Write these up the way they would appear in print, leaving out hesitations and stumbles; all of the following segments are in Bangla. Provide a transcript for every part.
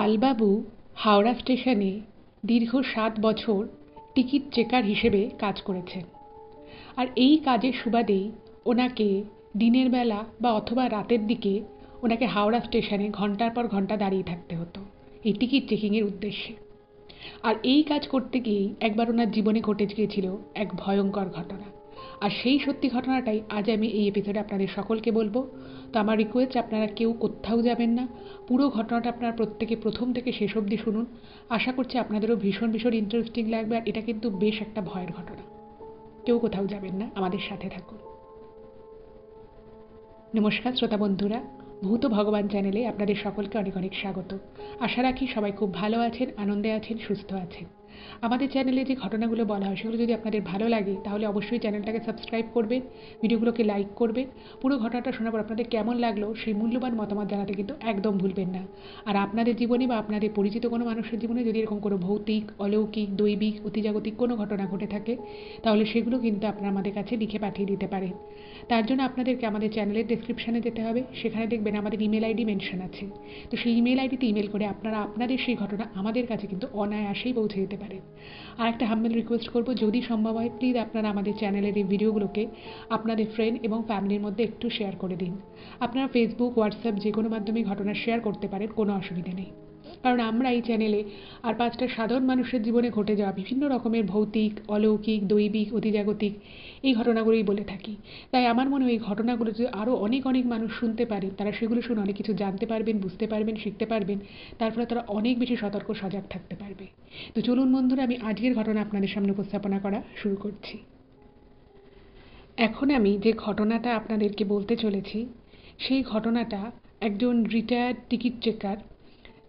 পালবাবু হাওড়া স্টেশনে দীর্ঘ ৭ বছর টিকিট চেকার হিসেবে কাজ করেছেন। আর এই কাজের সুবাদেই ওনাকে দিনের বেলা বা অথবা রাতের দিকে ওনাকে হাওড়া স্টেশনে ঘন্টার পর ঘন্টা দাঁড়িয়ে থাকতে হতো এই টিকিট চেকিংয়ের উদ্দেশ্যে। আর এই কাজ করতে গিয়েই একবার ওনার জীবনে ঘটে গিয়েছিল এক ভয়ঙ্কর ঘটনা। আর সেই সত্যি ঘটনাটাই আজ আমি এই এপিসোডে আপনাদের সকলকে বলবো। তো আমার রিকোয়েস্ট, আপনারা কেউ কোথাও যাবেন না, পুরো ঘটনাটা আপনারা প্রত্যেকে প্রথম থেকে শেষ অবধি শুনুন। আশা করছি আপনাদেরও ভীষণ ভীষণ ইন্টারেস্টিং লাগবে। আর এটা কিন্তু বেশ একটা ভয়ের ঘটনা। কেউ কোথাও যাবেন না, আমাদের সাথে থাকুন। নমস্কার শ্রোতা বন্ধুরা, ভূত ভগবান চ্যানেলে আপনাদের সকলকে অনেক অনেক স্বাগত। আশা রাখি সবাই খুব ভালো আছেন, আনন্দে আছেন, সুস্থ আছেন। আমাদের চ্যানেলে যে ঘটনাগুলো বলা হয় সেগুলো যদি আপনাদের ভালো লাগে তাহলে অবশ্যই চ্যানেলটাকে সাবস্ক্রাইব করবেন, ভিডিওগুলোকে লাইক করবেন। পুরো ঘটনাটা শোনার পর আপনাদের কেমন লাগলো সেই মূল্যবান মতামত জানাতে কিন্তু একদম ভুলবেন না। আর আপনাদের জীবনে বা আপনাদের পরিচিত কোনো মানুষের জীবনে যদি এরকম কোনো ভৌতিক, অলৌকিক, দৈবিক, অতিজাগতিক কোনো ঘটনা ঘটে থাকে তাহলে সেগুলো কিন্তু আপনারা আমাদের কাছে লিখে পাঠিয়ে দিতে পারেন। তার জন্য আপনাদেরকে আমাদের চ্যানেলের ডেসক্রিপশানে যেতে হবে। সেখানে দেখবেন আমাদের ইমেল আইডি মেনশন আছে। তো সেই ইমেল আইডিতে ইমেল করে আপনারা আপনাদের সেই ঘটনা আমাদের কাছে কিন্তু অনায়াসেই পৌঁছে দিতে পারেন। আর একটা হাম্বল রিকোয়েস্ট করবো, যদি সম্ভব হয় প্লিজ আপনারা আমাদের চ্যানেলের এই ভিডিওগুলোকে আপনাদের ফ্রেন্ড এবং ফ্যামিলির মধ্যে একটু শেয়ার করে দিন। আপনারা ফেসবুক, হোয়াটসঅ্যাপ যে কোনো মাধ্যমে ঘটনা শেয়ার করতে পারেন, কোনো অসুবিধা নেই। কারণ আমরা এই চ্যানেলে আর 5টা সাধারণ মানুষের জীবনে ঘটে যাওয়া বিভিন্ন রকমের ভৌতিক, অলৌকিক, দৈবিক, অতিজাগতিক এই ঘটনাগুলোই বলে থাকি। তাই আমার মনে হয় এই ঘটনাগুলো যদি আরও অনেক অনেক মানুষ শুনতে পারেন, তারা সেগুলো শুনে অনেক কিছু জানতে পারবেন, বুঝতে পারবেন, শিখতে পারবেন। তার ফলে তারা অনেক বেশি সতর্ক, সজাগ থাকতে পারবে। তো চলুন বন্ধুরা, আমি আজকের ঘটনা আপনাদের সামনে উপস্থাপনা করা শুরু করছি। এখন আমি যে ঘটনাটা আপনাদেরকে বলতে চলেছি সেই ঘটনাটা একজন রিটায়ার্ড টিকিট চেকার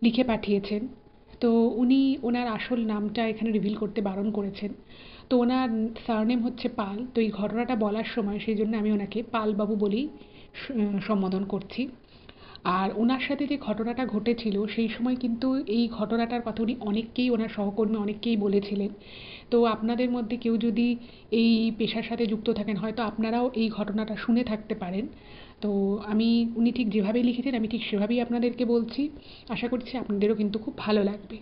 লিখে পাঠিয়েছেন। তো উনি ওনার আসল নামটা এখানে রিভিল করতে বারণ করেছেন। তো ওনার সারনেম হচ্ছে পাল। তো এই ঘটনাটা বলার সময় সেই জন্য আমি ওনাকে পালবাবু বলেই সম্বোধন করছি। আর ওনার সাথে যে ঘটনাটা ঘটেছিল সেই সময় কিন্তু এই ঘটনাটার কথা উনি অনেককেই, ওনার সহকর্মী অনেককেই বলেছিলেন। তো আপনাদের মধ্যে কেউ যদি এই পেশার সাথে যুক্ত থাকেন হয়তো আপনারাও এই ঘটনাটা শুনে থাকতে পারেন। তো উনি ঠিক যেভাবে লিখেছেন আমি ঠিক সেভাবেই আপনাদেরকে বলছি। আশা করছি আপনাদেরও কিন্তু খুব ভালো লাগবে।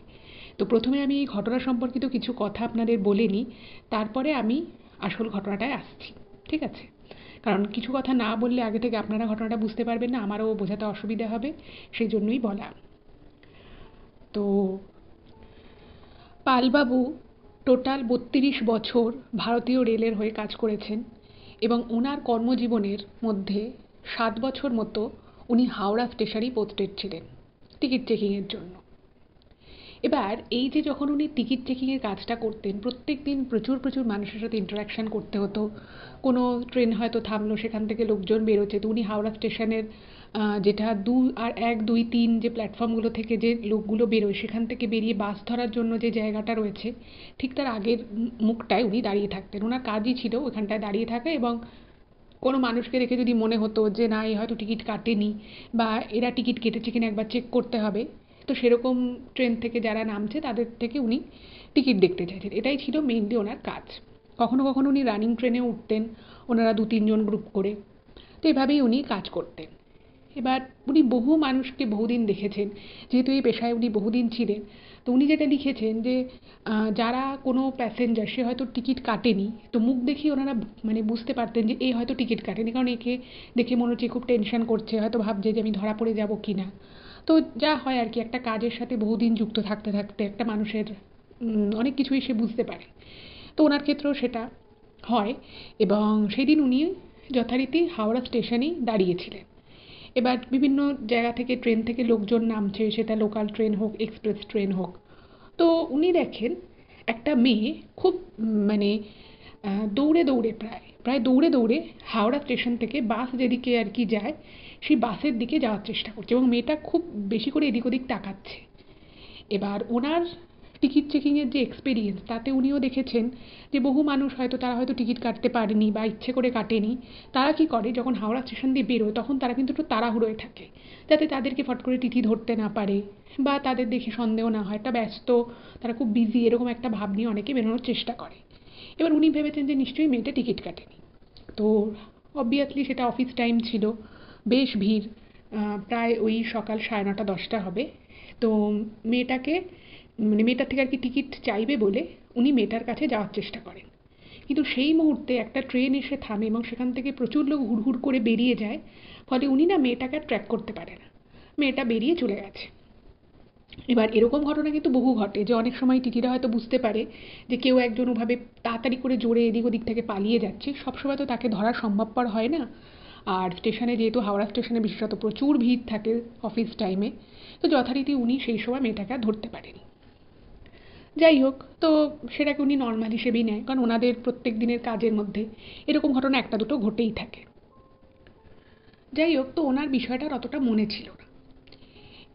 তো প্রথমে আমি এই ঘটনা সম্পর্কিত কিছু কথা আপনাদের বলে নিই, তারপরে আমি আসল ঘটনাটায় আসছি, ঠিক আছে? কারণ কিছু কথা না বললে আগে থেকে আপনারা ঘটনাটা বুঝতে পারবেন না, আমারও বোঝাতে অসুবিধা হবে, সেই জন্যই বলা। তো পালবাবু টোটাল ৩২ বছর ভারতীয় রেলের হয়ে কাজ করেছেন এবং ওনার কর্মজীবনের মধ্যে ৭ বছর মতো উনি হাওড়া স্টেশনেই পোস্টেড ছিলেন টিকিট চেকিংয়ের জন্য। এবার এই যে যখন উনি টিকিট চেকিংয়ের কাজটা করতেন, প্রত্যেক দিন প্রচুর প্রচুর মানুষের সাথে ইন্টারাকশান করতে হতো। কোনো ট্রেন হয়তো থামলো, সেখান থেকে লোকজন বেরোচ্ছে, তো উনি হাওড়া স্টেশনের যেটা ১, ২, ৩ যে প্ল্যাটফর্মগুলো থেকে যে লোকগুলো বেরোয় সেখান থেকে বেরিয়ে বাস ধরার জন্য যে জায়গাটা রয়েছে ঠিক তার আগের মুখটায় উনি দাঁড়িয়ে থাকতেন। ওনার কাজই ছিল ওখানটায় দাঁড়িয়ে থাকা এবং কোনো মানুষকে দেখে যদি মনে হতো যে না এ হয়তো টিকিট কাটেনি বা এরা টিকিট কেটেছে কিনা একবার চেক করতে হবে, তো সেরকম ট্রেন থেকে যারা নামছে তাদের থেকে উনি টিকিট দেখতে চাইছেন। এটাই ছিল মেইনলি ওনার কাজ। কখনো কখনো উনি রানিং ট্রেনে উঠতেন, ওনারা ২-৩ জন গ্রুপ করে। তো এভাবেই উনি কাজ করতেন। এবার উনি বহু মানুষকে বহুদিন দেখেছেন, যেহেতু এই পেশায় উনি বহুদিন ছিলেন। তো উনি যেটা লিখেছেন যে যারা কোনো প্যাসেঞ্জার সে হয়তো টিকিট কাটেনি, তো মুখ দেখেই ওনারা মানে বুঝতে পারতেন যে এ হয়তো টিকিট কাটেনি, কারণ একে দেখে মনে হচ্ছে খুব টেনশন করছে, হয়তো ভাবছে যে আমি ধরা পড়ে যাব কি না। তো যা হয় আর কি, একটা কাজের সাথে বহুদিন যুক্ত থাকতে থাকতে একটা মানুষের অনেক কিছুই সে বুঝতে পারে। তো ওনার ক্ষেত্রেও সেটা হয় এবং সেদিন উনি যথারীতি হাওড়া স্টেশনেই দাঁড়িয়েছিলেন। এবার বিভিন্ন জায়গা থেকে ট্রেন থেকে লোকজন নামছে, সেটা লোকাল ট্রেন হোক, এক্সপ্রেস ট্রেন হোক। তো উনি দেখেন একটা মেয়ে খুব মানে দৌড়ে দৌড়ে প্রায় দৌড়ে দৌড়ে হাওড়া স্টেশন থেকে বাস যেদিকে আর কি যায় সেই বাসের দিকে যাওয়ার চেষ্টা করছে এবং মেয়েটা খুব বেশি করে এদিক ওদিক তাকাচ্ছে। এবার ওনার টিকিট চেকিংয়ের যে এক্সপিরিয়েন্স তাতে উনিও দেখেছেন যে বহু মানুষ হয়তো তারা হয়তো টিকিট কাটতে পারেনি বা ইচ্ছে করে কাটেনি। তারা কি করে, যখন হাওড়া স্টেশন দিয়ে বেরোয় তখন তারা কিন্তু একটু তাড়াহুড়োয় থাকে যাতে তাদেরকে ফট করে টিটি ধরতে না পারে বা তাদের দেখে সন্দেহ না হয়, একটা ব্যস্ত, তারা খুব বিজি এরকম একটা ভাব নিয়ে অনেকে বেরোনোর চেষ্টা করে। এবার উনি ভেবেছেন যে নিশ্চয়ই মেয়েটা টিকিট কাটেনি। তো অবভিয়াসলি সেটা অফিস টাইম ছিল, বেশ ভিড়, প্রায় ওই সকাল ৯:৩০ ১০টা হবে। তো মেয়েটাকে মানে মেয়েটার থেকে আর কি টিকিট চাইবে বলে উনি মেয়েটার কাছে যাওয়ার চেষ্টা করেন, কিন্তু সেই মুহূর্তে একটা ট্রেন এসে থামে এবং সেখান থেকে প্রচুর লোক হুড়হুড় করে বেরিয়ে যায়। ফলে উনি না মেয়েটাকে আর ট্র্যাক করতে পারে না, মেয়েটা বেরিয়ে চলে গেছে। এবার এরকম ঘটনা কিন্তু বহু ঘটে, যে অনেক সময় টিটিরা হয়তো বুঝতে পারে যে কেউ একজন ওভাবে তাড়াতাড়ি করে জোরে এদিক ওদিক থেকে পালিয়ে যাচ্ছে, সবসময় তো তাকে ধরা সম্ভবপর হয় না। আর স্টেশনে যেহেতু হাওড়া স্টেশনে বিশেষত প্রচুর ভিড় থাকে অফিস টাইমে, তো যথারীতি উনি সেই সময় মেয়েটাকে আর ধরতে পারেনি। যাই হোক, তো সেটাকে উনি নর্মাল হিসেবেই নেয়, কারণ ওনাদের প্রত্যেক দিনের কাজের মধ্যে এরকম ঘটনা একটা দুটো ঘটেই থাকে। যাই হোক, তো ওনার বিষয়টার অতটা মনে ছিল না।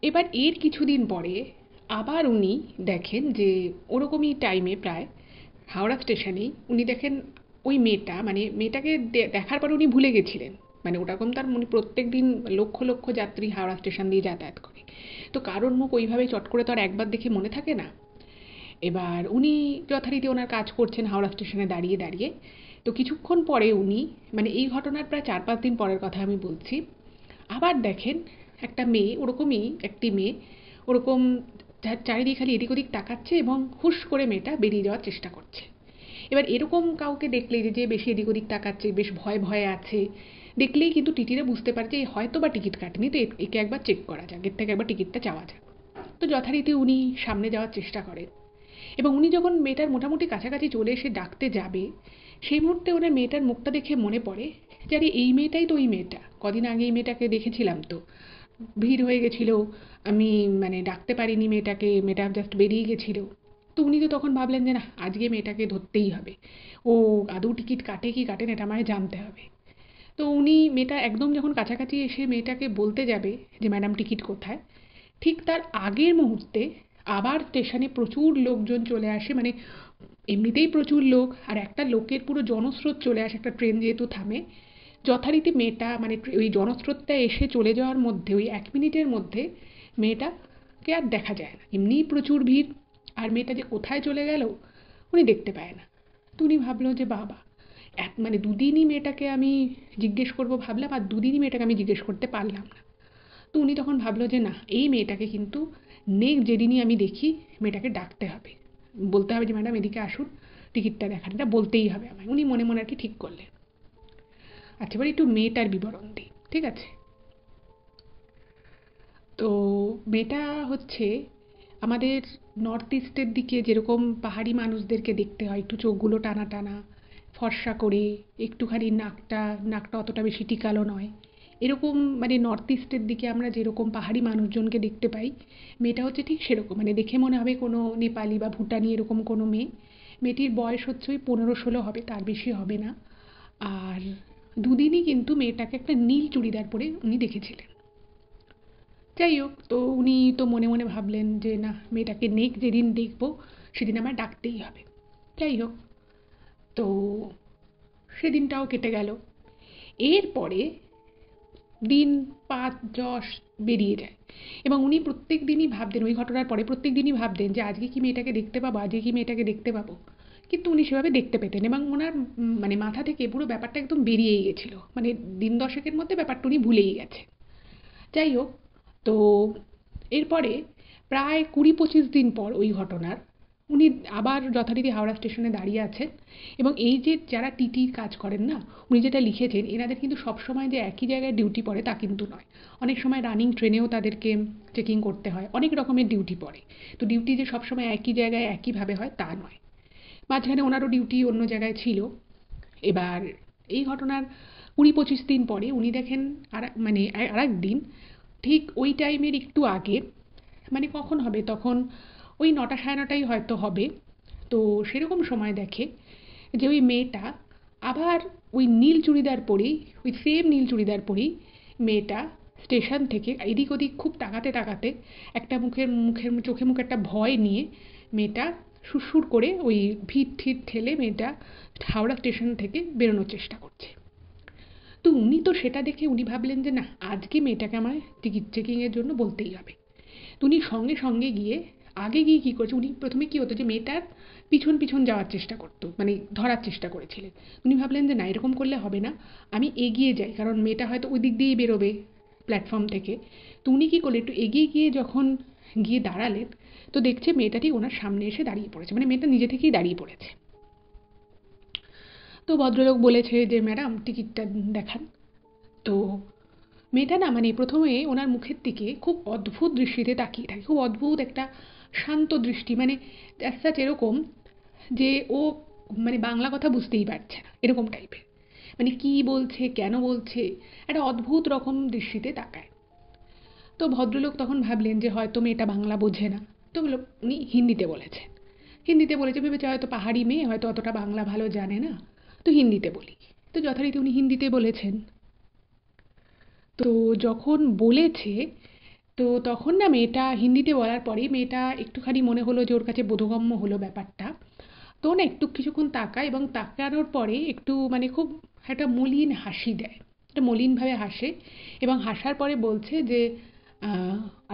এবার এর কিছুদিন পরে আবার উনি দেখেন যে ওরকমই টাইমে প্রায় হাওড়া স্টেশনেই উনি দেখেন ওই মেয়েটা, মানে মেয়েটাকে দেখার পর উনি ভুলে গেছিলেন, মানে ওরকম তার উনি প্রত্যেক দিন লক্ষ লক্ষ যাত্রী হাওড়া স্টেশন দিয়ে যাতায়াত করে, তো কারোর মুখ ওইভাবে চট করে তো আর একবার দেখে মনে থাকে না। এবার উনি যথারীতি ওনার কাজ করছেন হাওড়া স্টেশনে দাঁড়িয়ে দাঁড়িয়ে। তো কিছুক্ষণ পরে উনি, মানে এই ঘটনার প্রায় 4-5 দিন পরের কথা আমি বলছি, আবার দেখেন একটা মেয়ে, ওরকমই একটি মেয়ে ওরকম চারিদিকে খালি এদিক ওদিক তাকাচ্ছে এবং হুশ করে মেয়েটা বেরিয়ে যাওয়ার চেষ্টা করছে। এবার এরকম কাউকে দেখলেই, যে বেশি এদিক ওদিক তাকাচ্ছে, বেশ ভয়ে ভয়ে আছে, দেখলেই কিন্তু টিটিরা বুঝতে পারে যে হয়তো বা টিকিট কাটেনি, তো একে একবার চেক করা যাক, এর থেকে একবার টিকিটটা চাওয়া যাক। তো যথারীতি উনি সামনে যাওয়ার চেষ্টা করেন, এবং উনি যখন মেয়েটার মোটামুটি কাছাকাছি চলে এসে ডাকতে যাবে, সেই মুহূর্তে ওনার মেয়েটার মুখটা দেখে মনে পড়ে যে আরে এই মেয়েটাই তো ওই মেয়েটা, কদিন আগে এই মেয়েটাকে দেখেছিলাম, তো ভিড় হয়ে গেছিল, আমি মানে ডাকতে পারিনি মেয়েটাকে, মেয়েটা জাস্ট বেরিয়ে গেছিল। তো উনি তো তখন ভাবলেন যে না, আজকে মেয়েটাকে ধরতেই হবে, ও আদৌ টিকিট কাটে কি কাটে না এটা আমায় জানতে হবে। তো উনি মেয়েটা একদম যখন কাছাকাছি এসে মেয়েটাকে বলতে যাবে যে ম্যাডাম টিকিট কোথায়, ঠিক তার আগের মুহূর্তে আবার স্টেশনে প্রচুর লোকজন চলে আসে, মানে এমনিতেই প্রচুর লোক, আর একটা লোকের পুরো জনস্রোত চলে আসে, একটা ট্রেন যেহেতু থামে। যথারীতি মেয়েটা, মানে ওই জনস্রোতটা এসে চলে যাওয়ার মধ্যে ওই 1 মিনিটের মধ্যে মেয়েটাকে আর দেখা যায় না, এমনিই প্রচুর ভিড়, আর মেয়েটা যে কোথায় চলে গেল উনি দেখতে পায় না। তো উনি ভাবলো যে বাবা, মানে দুদিনই মেয়েটাকে আমি জিজ্ঞেস করবো ভাবলাম, আর দুদিনই মেয়েটাকে আমি জিজ্ঞেস করতে পারলাম না। তো উনি তখন ভাবলো যে না, এই মেয়েটাকে কিন্তু নেক্সট যেদিনই আমি দেখি মেয়েটাকে ডাকতে হবে, বলতে হবে যে ম্যাডাম এদিকে আসুন, টিকিটটা দেখান, এটা বলতেই হবে আমায়। উনি মনে মনে আর কি ঠিক করলেন। আচ্ছা, এবার একটু মেয়েটার বিবরণ দিই, ঠিক আছে? তো মেয়েটা হচ্ছে আমাদের নর্থ ইস্টের দিকে যেরকম পাহাড়ি মানুষদেরকে দেখতে হয়, একটু চোখগুলো টানা টানা, ফর্সা করে, একটুখানি নাকটা নাকটা অতটা বেশি টিকালো নয়, এরকম মানে নর্থ ইস্টের দিকে আমরা যেরকম পাহাড়ি মানুষজনকে দেখতে পাই, মেয়েটা হচ্ছে ঠিক সেরকম, মানে দেখে মনে হবে কোনো নেপালি বা ভুটানি এরকম কোনো মেয়ে। মেয়েটির বয়স হচ্ছে ওই 15-16 হবে, তার বেশি হবে না। আর দুদিনই কিন্তু মেয়েটাকে একটা নীল চুড়িদার পরে উনি দেখেছিলেন। যাই হোক, তো উনি তো মনে মনে ভাবলেন যে না, মেয়েটাকে নেক্সট যেদিন দেখবো সেদিন আমার ডাকতেই হবে। যাই হোক, তো সেদিনটাও কেটে গেল। এরপরে দিন 5-10 বেরিয়ে যায়, এবং উনি প্রত্যেক দিনই ভাবতেন, ওই ঘটনার পরে প্রত্যেক দিনই ভাবতেন যে আজকে কি মেয়েটাকে দেখতে পাবো, আজকে কি মেয়েটাকে দেখতে পাবো। কিন্তু উনি সেভাবে দেখতে পেতেন, এবং ওনার মানে মাথা থেকে পুরো ব্যাপারটা একদম বেরিয়েই গেছিল, মানে দিন দশেকের মধ্যে ব্যাপারটা উনি ভুলেই গেছে। যাই হোক, তো এরপরে প্রায় 20-25 দিন পর ওই ঘটনার, উনি আবার যথারীতি হাওড়া স্টেশনে দাঁড়িয়ে আছেন, এবং এই যে যারা টিটি কাজ করেন না, উনি যেটা লিখেছেন, এনাদের কিন্তু সবসময় যে একই জায়গায় ডিউটি পড়ে তা কিন্তু নয়, অনেক সময় রানিং ট্রেনেও তাদেরকে চেকিং করতে হয়, অনেক রকমের ডিউটি পড়ে। তো ডিউটি যে সবসময় একই জায়গায় একইভাবে হয় তা নয়, মাঝখানে ওনারও ডিউটি অন্য জায়গায় ছিল। এবার এই ঘটনার 20-25 দিন পরে উনি দেখেন আর মানে আর এক দিন ঠিক ওই টাইমের একটু আগে, মানে কখন হবে তখন, ওই 9টা-9:30 হয়তো হবে, তো সেরকম সময় দেখে যে ওই মেয়েটা আবার ওই নীল চুড়িদার পরেই, ওই সেম নীল চুড়িদার পরেই মেয়েটা স্টেশন থেকে এদিক ওদিক খুব তাকাতে তাকাতে, একটা মুখের মুখের চোখে মুখে একটা ভয় নিয়ে মেয়েটা সুরসুর করে ওই ভিড় ঠিড় ঠেলে মেয়েটা হাওড়া স্টেশন থেকে বেরোনোর চেষ্টা করছে। তো উনি তো সেটা দেখে উনি ভাবলেন যে না, আজকে মেয়েটাকে আমার টিকিট চেকিংয়ের জন্য বলতেই হবে। তো উনি সঙ্গে সঙ্গে গিয়ে, আগে গিয়ে কী করছে, উনি প্রথমে কী হতো যে মেয়েটার পিছন পিছন যাওয়ার চেষ্টা করতো, মানে ধরার চেষ্টা করেছিলেন। উনি ভাবলেন যে না, এরকম করলে হবে না, আমি এগিয়ে যাই, কারণ মেয়েটা হয়তো ওই দিক দিয়েই বেরোবে প্ল্যাটফর্ম থেকে। তো উনি কী করলেন, একটু এগিয়ে গিয়ে যখন গিয়ে দাঁড়ালেন, তো দেখছে মেয়েটাটি ওনার সামনে এসে দাঁড়িয়ে পড়েছে, মানে মেয়েটা নিজে থেকেই দাঁড়িয়ে পড়েছে। তো ভদ্রলোক বলেছে যে ম্যাডাম টিকিটটা দেখান। তো মেয়েটা না মানে প্রথমে ওনার মুখের দিকে খুব অদ্ভুত দৃষ্টিতে তাকিয়ে থাকে, খুব অদ্ভুত একটা শান্ত দৃষ্টি, মানে অ্যাজ এরকম যে ও মানে বাংলা কথা বুঝতেই পারছে না এরকম টাইপের, মানে কি বলছে কেন বলছে একটা অদ্ভুত রকম দৃষ্টিতে তাকায়। তো ভদ্রলোক তখন ভাবলেন যে হয়তো মেয়েটা বাংলা বোঝে না, তো উনি হিন্দিতে বলেছেন। হিন্দিতে বলেছে, ভেবেছে হয়তো পাহাড়ি মেয়ে, হয়তো অতটা বাংলা ভালো জানে না, তো হিন্দিতে বলি। তো যথারীতি উনি হিন্দিতে বলেছেন। তো যখন বলেছে, তো তখন না মেয়েটা হিন্দিতে বলার পরে মেয়েটা একটুখানি মনে হলো যে ওর কাছে বোধগম্য হলো ব্যাপারটা। তো না একটু কিছুক্ষণ তাকায় এবং তাকানোর পরে একটু মানে খুব একটা মলিন হাসি দেয়, একটা মলিনভাবে হাসে এবং হাসার পরে বলছে যে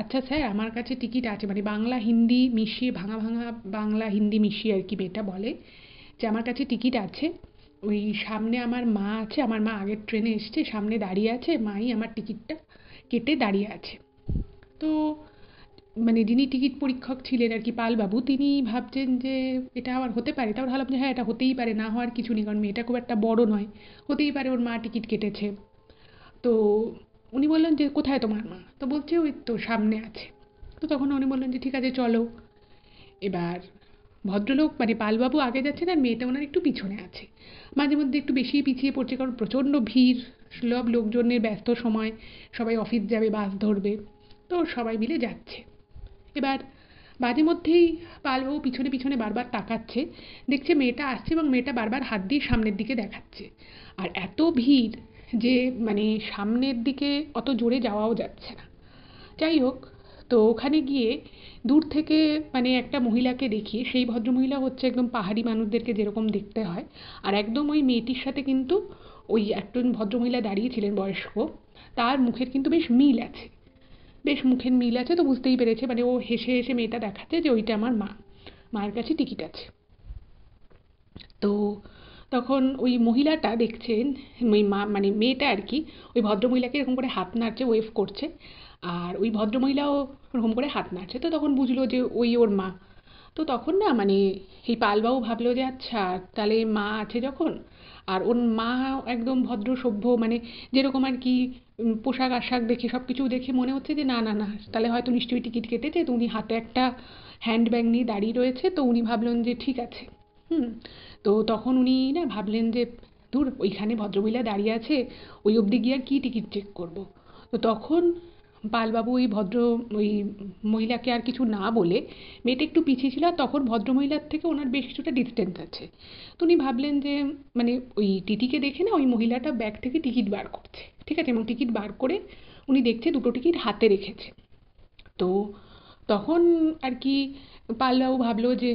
আচ্ছা স্যার, আমার কাছে টিকিট আছে, মানে বাংলা হিন্দি মিশিয়ে, ভাঙা ভাঙা বাংলা হিন্দি মিশিয়ে আর কি মেয়েটা বলে যে আমার কাছে টিকিট আছে, ওই সামনে আমার মা আছে, আমার মা আগের ট্রেনে এসছে, সামনে দাঁড়িয়ে আছে, মাই আমার টিকিটটা কেটে দাঁড়িয়ে আছে। তো মানে যিনি টিকিট পরীক্ষক ছিলেন আর কি, পালবাবু, তিনি ভাবছেন যে এটা আবার হতে পারে। তারপর ভাবলাম যে হ্যাঁ, এটা হতেই পারে, না হওয়ার কিছু নেই, কারণ মেয়েটা খুব একটা বড় নয়, হতেই পারে ওর মা টিকিট কেটেছে। তো উনি বললেন যে কোথায় তোমার মা, তো বলছে ওই তো সামনে আছে। তো তখন উনি বললেন যে ঠিক আছে চলো। এবার ভদ্রলোক মানে পালবাবু আগে যাচ্ছেন আর মেয়েটা ওনার একটু পিছনে আছে, মাঝে মধ্যে একটু বেশি পিছিয়ে পড়ছে, কারণ প্রচণ্ড ভিড়, সব লোকজনের ব্যস্ত সময়, সবাই অফিস যাবে, বাস ধরবে, তো সবাই মিলে যাচ্ছে। এবার মাঝে মধ্যেই পালবাবু পিছনে পিছনে বারবার তাকাচ্ছে, দেখছে মেয়েটা আসছে এবং মেয়েটা বারবার হাত দিয়ে সামনের দিকে দেখাচ্ছে। আর এত ভিড় যে মানে সামনের দিকে অত জোরে যাওয়াও যাচ্ছে না। যাই হোক, তো ওখানে গিয়ে দূর থেকে মানে একটা মহিলাকে দেখিয়ে, সেই ভদ্রমহিলা হচ্ছে একদম পাহাড়ি মানুষদেরকে যেরকম দেখতে হয়, আর একদম ওই মেয়েটির সাথে কিন্তু ওই একজন ভদ্রমহিলা দাঁড়িয়েছিলেন বয়স্ক, তার মুখের কিন্তু বেশ মিল আছে, বেশ মুখের মিল আছে। তো বুঝতেই পেরেছে, মানে ও হেসে হেসে মেয়েটা দেখাচ্ছে যে ওইটা আমার মা, মায়ের কাছে টিকিট আছে। তো তখন ওই মহিলাটা দেখছেন, ওই মা মানে মেয়েটা আর কি ওই ভদ্রমহিলাকে এরকম করে হাত নাড়ছে, ওয়েভ করছে, আর ওই ভদ্রমহিলাও ওরকম করে হাত নাড়ছে। তো তখন বুঝলো যে ওই ওর মা। তো তখন না মানে এই পালবাবু ভাবলো যে আচ্ছা, তাহলে মা আছে যখন, আর ওর মা একদম ভদ্র সভ্য, মানে যেরকম আর কি পোশাক আশাক দেখে সব কিছু দেখে মনে হচ্ছে যে না না না, তাহলে হয়তো নিশ্চয়ই টিকিট কেটেছে। তো উনি হাতে একটা হ্যান্ডব্যাগ নিয়ে দাঁড়িয়ে রয়েছে, তো উনি ভাবলেন যে ঠিক আছে। হুম। তো তখন উনি না ভাবলেন যে ধুর, ওইখানে ভদ্রমহিলা দাঁড়িয়ে আছে, ওই অবধি গিয়ে আর কি টিকিট চেক করব। তো তখন পালবাবু ওই মহিলাকে আর কিছু না বলে, মেয়েটা একটু পিছিয়ে ছিল আর তখন ভদ্রমহিলার থেকে ওনার বেশ কিছুটা ডিস্টেন্স আছে। তো উনি ভাবলেন যে মানে ওই টিটিকে দেখে না ওই মহিলাটা ব্যাগ থেকে টিকিট বার করছে, ঠিক আছে, এবং টিকিট বার করে উনি দেখছে দুটো টিকিট হাতে রেখেছে। তো তখন আর কি পালবাবু ভাবলো যে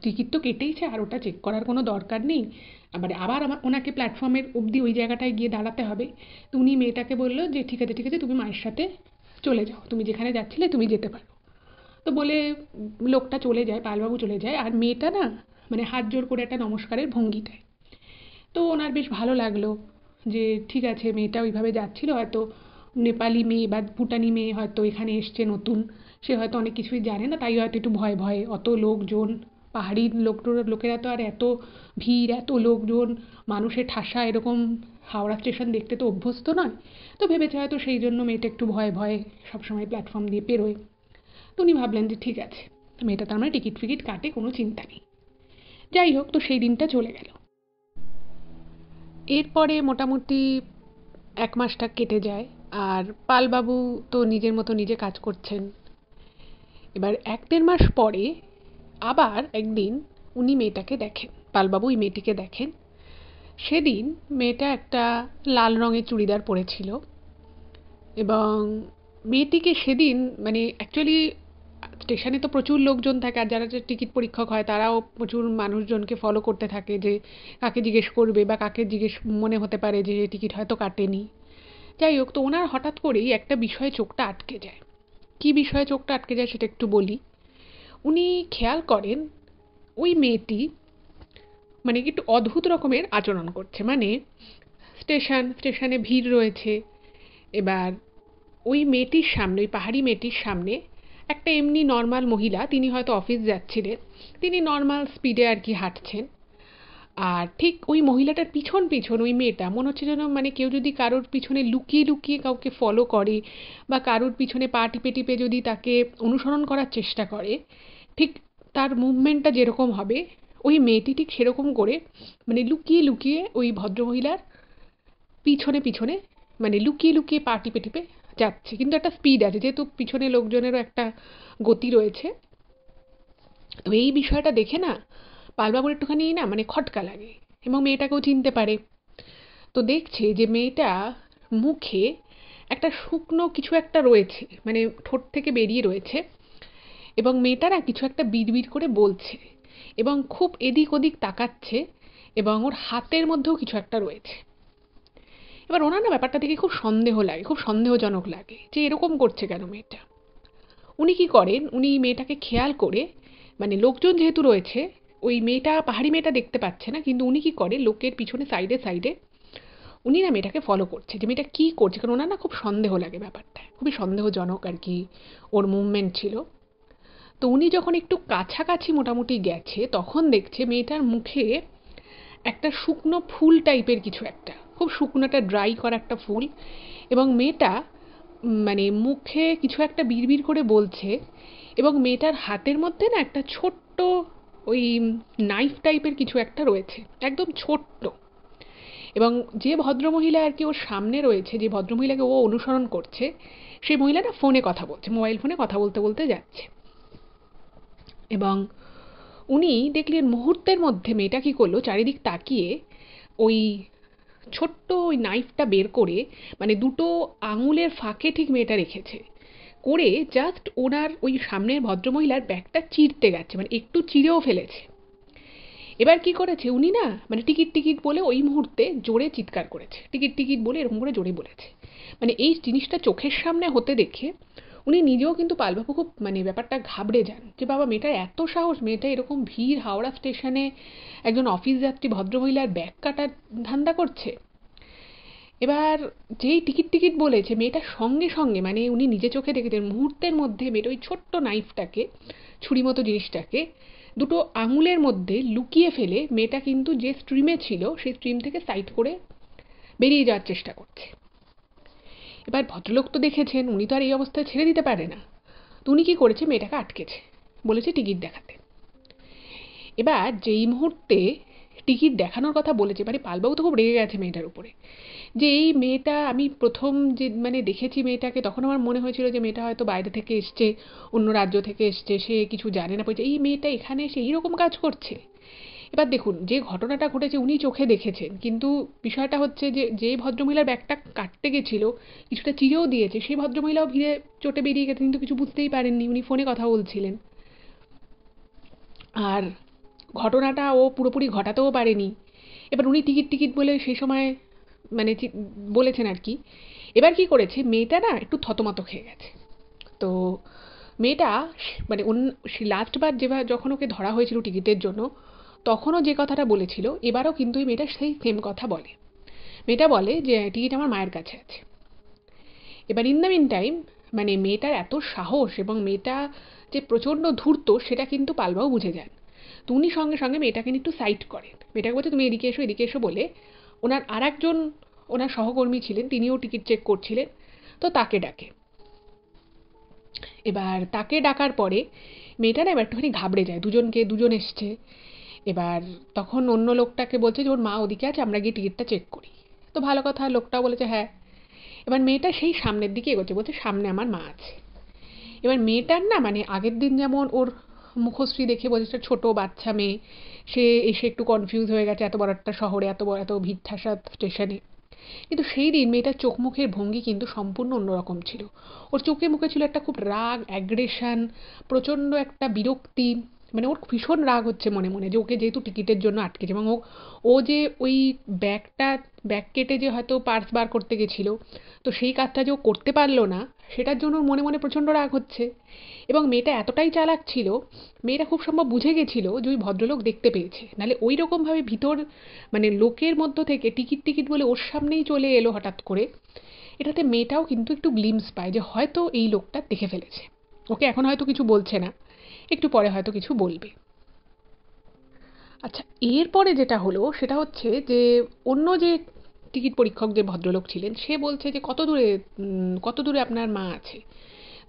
টিকিট তো কেটেইছে, আর ওটা চেক করার কোনো দরকার নেই, আবার ওনাকে প্ল্যাটফর্মের অবধি ওই জায়গাটায় গিয়ে দাঁড়াতে হবে। তো উনি মেয়েটাকে বললো যে ঠিক আছে ঠিক আছে, তুমি মায়ের সাথে চলে যাও, তুমি যেখানে যাচ্ছিলে তুমি যেতে পারো। তো বলে লোকটা চলে যায়, পালবাবু চলে যায়, আর মেয়েটা না মানে হাত জোর করে একটা নমস্কারের ভঙ্গি দেয়। তো ওনার বেশ ভালো লাগলো যে ঠিক আছে, মেয়েটা ওইভাবে যাচ্ছিল, হয়তো নেপালি মেয়ে বা ভুটানি মেয়ে হয়তো এখানে এসছে নতুন, সে হয়তো অনেক কিছুই জানে না, তাই হয়তো একটু ভয়ে ভয়ে, অত লোকজন, পাহাড়ি লোকেরা তো আর এত ভিড়, এত লোকজন, মানুষের ঠাসা এরকম হাওড়া স্টেশন দেখতে তো অভ্যস্ত নয়। তো ভেবেছে হয়তো সেই জন্য মেয়েটা একটু ভয়ে ভয়ে সবসময় প্ল্যাটফর্ম দিয়ে পেরোয়। তো উনি ভাবলেন যে ঠিক আছে, মেয়েটা তার মানে টিকিট ফিকিট কাটে, কোনো চিন্তা নেই। যাই হোক, তো সেই দিনটা চলে গেল। এরপরে মোটামুটি 1 মাসটা কেটে যায়, আর পালবাবু তো নিজের মতো নিজে কাজ করছেন। এবার 1-1.5 মাস পরে আবার একদিন উনি মেয়েটাকে দেখেন, পালবাবু ওই মেয়েটিকে দেখেন। সেদিন মেয়েটা একটা লাল রঙের চুড়িদার পরেছিল, এবং মেয়েটিকে সেদিন মানে অ্যাকচুয়ালি স্টেশনে তো প্রচুর লোকজন থাকে, আর যারা টিকিট পরীক্ষক হয় তারাও প্রচুর মানুষজনকে ফলো করতে থাকে, যে কাকে জিজ্ঞেস করবে বা কাকে জিজ্ঞেস মনে হতে পারে যে টিকিট হয়তো কাটেনি। যাই হোক, তো ওনার হঠাৎ করেই একটা বিষয়ে চোখটা আটকে যায়। কী বিষয়ে চোখটা আটকে যায় সেটা একটু বলি। উনি খেয়াল করেন ওই মেয়েটি মানে একটু অদ্ভুত রকমের আচরণ করছে, মানে স্টেশনে ভিড় রয়েছে, এবার ওই মেয়েটির সামনে, ওই পাহাড়ি মেয়েটির সামনে একটা এমনি নর্মাল মহিলা, তিনি হয়তো অফিস যাচ্ছিলেন, তিনি নর্মাল স্পিডে আর কি হাঁটছেন। আর ঠিক ওই মহিলাটার পিছন পিছন ওই মেয়েটা মনে হচ্ছে যেন মানে কেউ যদি কারোর পিছনে লুকিয়ে লুকিয়ে কাউকে ফলো করে বা কারোর পিছনে পা টিপে টিপে যদি তাকে অনুসরণ করার চেষ্টা করে, ঠিক তার মুভমেন্টটা যেরকম হবে ওই মেয়েটি ঠিক সেরকম করে মানে লুকিয়ে লুকিয়ে ওই ভদ্রমহিলার পিছনে পিছনে মানে লুকিয়ে লুকিয়ে পা টিপে টিপে যাচ্ছে, কিন্তু একটা স্পিড আছে যেহেতু পিছনে লোকজনেরও একটা গতি রয়েছে। তো এই বিষয়টা দেখে না পালবাবুর একটুখানি না মানে খটকা লাগে এবং মেয়েটাকেও চিনতে পারে। তো দেখছে যে মেয়েটা মুখে একটা শুকনো কিছু একটা রয়েছে, মানে ঠোঁট থেকে বেরিয়ে রয়েছে, এবং মেয়েটা না কিছু একটা বিড়বিড় করে বলছে এবং খুব এদিক ওদিক তাকাচ্ছে, এবং ওর হাতের মধ্যেও কিছু একটা রয়েছে। এবার ওনার না ব্যাপারটা দেখে খুব সন্দেহ লাগে, খুব সন্দেহজনক লাগে যে এরকম করছে কেন মেয়েটা। উনি কি করেন, উনি মেয়েটাকে খেয়াল করে মানে লোকজন যেহেতু রয়েছে ওই মেয়েটা পাহাড়ি মেয়েটা দেখতে পাচ্ছে না, কিন্তু উনি কি করে লোকের পিছনে সাইডে সাইডে উনি না মেয়েটাকে ফলো করছে যে মেয়েটা কী করছে, কারণ ওনার না খুব সন্দেহ লাগে, ব্যাপারটা খুবই সন্দেহজনক আর কি ওর মুভমেন্ট ছিল। তো উনি যখন একটু কাছাকাছি মোটামুটি গেছে তখন দেখছে মেয়েটার মুখে একটা শুকনো ফুল টাইপের কিছু একটা, খুব শুকনো একটা ড্রাই করা একটা ফুল, এবং মেয়েটা মানে মুখে কিছু একটা বিড়বিড় করে বলছে, এবং মেয়েটার হাতের মধ্যে না একটা ছোট্ট ওই নাইফ টাইপের কিছু একটা রয়েছে, একদম ছোট্ট। এবং যে ভদ্রমহিলা আর কি ওর সামনে রয়েছে, যে ভদ্রমহিলাকে ও অনুসরণ করছে, সেই মহিলাটা ফোনে কথা বলছে, মোবাইল ফোনে কথা বলতে বলতে যাচ্ছে। এবং উনি দেখলেন মুহূর্তের মধ্যে মেয়েটা কী করলো, চারিদিক তাকিয়ে ওই ছোট্ট ওই নাইফটা বের করে মানে দুটো আঙুলের ফাঁকে ঠিক মেয়েটা রেখেছে, করে জাস্ট ওনার ওই সামনের ভদ্রমহিলার ব্যাগটা চিরতে গেছে, মানে একটু চিরেও ফেলেছে। এবার কি করেছে উনি না মানে টিকিট টিকিট বলে ওই মুহূর্তে জোরে চিৎকার করেছে, টিকিট টিকিট বলে এরকম করে জোরে বলেছে। মানে এই জিনিসটা চোখের সামনে হতে দেখে উনি নিজেও কিন্তু পালবাবু খুব মানে ব্যাপারটা ঘাবড়ে যান যে বাবা মেয়েটার এত সাহস, মেয়েটা এরকম ভিড় হাওড়া স্টেশনে একজন অফিস যাত্রী ভদ্রমহিলার ব্যাগ কাটার ধান্দা করছে। এবার যেই টিকিট টিকিট বলেছে মেয়েটার সঙ্গে সঙ্গে মানে উনি নিজে চোখে দেখেছেন মুহূর্তের মধ্যে মেয়েটা ওই ছোট্ট নাইফটাকে, ছুরি মতো জিনিসটাকে দুটো আঙুলের মধ্যে লুকিয়ে ফেলে মেয়েটা কিন্তু যে স্ট্রিমে ছিল সেই স্ট্রিম থেকে সাইড করে বেরিয়ে যাওয়ার চেষ্টা করছে। এবার ভদ্রলোক তো দেখেছেন, উনি তো আর এই অবস্থায় ছেড়ে দিতে পারে না। তো উনি কী করেছে, মেয়েটাকে আটকেছে, বলেছে টিকিট দেখাতে। এবার যেই মুহূর্তে টিকিট দেখানোর কথা বলেছে, মানে পালবাবু তো খুব রেগে গেছে মেয়েটার উপরে, যে এই মেয়েটা আমি প্রথম যে মানে দেখেছি মেয়েটাকে তখন আমার মনে হয়েছিল যে মেয়েটা হয়তো বাইরে থেকে এসছে, অন্য রাজ্য থেকে এসছে, সে কিছু জানে না, বলছে এই মেয়েটা এখানে এসে এইরকম কাজ করছে। এবার দেখুন যে ঘটনাটা ঘটেছে উনি চোখে দেখেছেন, কিন্তু বিষয়টা হচ্ছে যে যে ভদ্রমহিলার ব্যাগটা কাটতে গেছিল কিছুটা চিরেও দিয়েছে, সেই ভদ্রমহিলাও ভিড়ে চটে বেরিয়ে গেছে, কিন্তু কিছু বুঝতেই পারেননি, উনি ফোনে কথা বলছিলেন। আর ঘটনাটা ও পুরোপুরি ঘটাতেও পারেনি। এবার উনি টিকিট টিকিট বলে সেই সময় মানে বলেছেন আর কি। এবার কি করেছে মেয়েটা না একটু থতমত খেয়ে গেছে। তো মেয়েটা মানে সে লাস্টবার যেবার যখন ওকে ধরা হয়েছিল টিকিটের জন্য তখনও যে কথাটা বলেছিল এবারও কিন্তু ওই মেয়েটা সেই সেম কথা বলে। মেয়েটা বলে যে টিকিট আমার মায়ের কাছে আছে। এবার ইন দ্য মিন টাইম মানে মেয়েটার এত সাহস এবং মেয়েটা যে প্রচণ্ড ধূর্ত সেটা কিন্তু পালবাবু বুঝে যান। তো উনি সঙ্গে সঙ্গে মেয়েটাকে নিয়ে একটু সাইড করেন, মেয়েটাকে বলছে তুমি এদিকে এসো বলে ওনার আর একজন ওনার সহকর্মী ছিলেন, তিনিও টিকিট চেক করছিলেন, তো তাকে ডাকে। এবার তাকে ডাকার পরে মেয়েটা না এবার একটুখানি ঘাবড়ে যায়, দুজন এসছে। এবার তখন অন্য লোকটাকে বলছে যে ওর মা ওদিকে আছে, আমরা গিয়ে টিকিটটা চেক করি। তো ভালো কথা, লোকটাও বলেছে হ্যাঁ। এবার মেয়েটা সেই সামনের দিকে এগোচ্ছে, বলছে সামনে আমার মা আছে। এবার মেয়েটার না মানে আগের দিন যেমন ওর মুখশ্রী দেখে বলছে ছোট বাচ্চা মেয়ে, সে এসে একটু কনফিউজ হয়ে গেছে এত বড় একটা শহরে, এত বড় এত ভিড় ঠাসা স্টেশনে। কিন্তু সেই দিন মেয়েটার চোখ মুখের ভঙ্গি কিন্তু সম্পূর্ণ অন্যরকম ছিল। ওর চোখে মুখে ছিল একটা খুব রাগ, অ্যাগ্রেশন, প্রচণ্ড একটা বিরক্তি, মানে ওর ভীষণ রাগ হচ্ছে মনে মনে যে ওকে যেহেতু টিকিটের জন্য আটকেছে, এবং ও ও যে ওই ব্যাগ কেটে যে হয়তো পার্স বার করতে গেছিল, তো সেই কাজটা যে ও করতে পারলো না সেটার জন্য ওর মনে মনে প্রচণ্ড রাগ হচ্ছে। এবং মেয়েটা এতটাই চালাক ছিল, মেয়েটা খুব সম্ভব বুঝে গেছিল যে ওই ভদ্রলোক দেখতে পেয়েছে, নাহলে ওই রকমভাবে ভিতর মানে লোকের মধ্য থেকে টিকিট টিকিট বলে ওর সামনেই চলে এলো হঠাৎ করে। এটাতে মেয়েটাও কিন্তু একটু গ্লিমস পায় যে হয়তো এই লোকটা দেখে ফেলেছে। ওকে এখন হয়তো কিছু বলছে না, একটু পরে হয়তো কিছু বলবে। আচ্ছা, এরপরে যেটা হলো সেটা হচ্ছে যে অন্য যে টিকিট পরীক্ষক যে ভদ্রলোক ছিলেন সে বলছে যে কত দূরে আপনার মা আছে।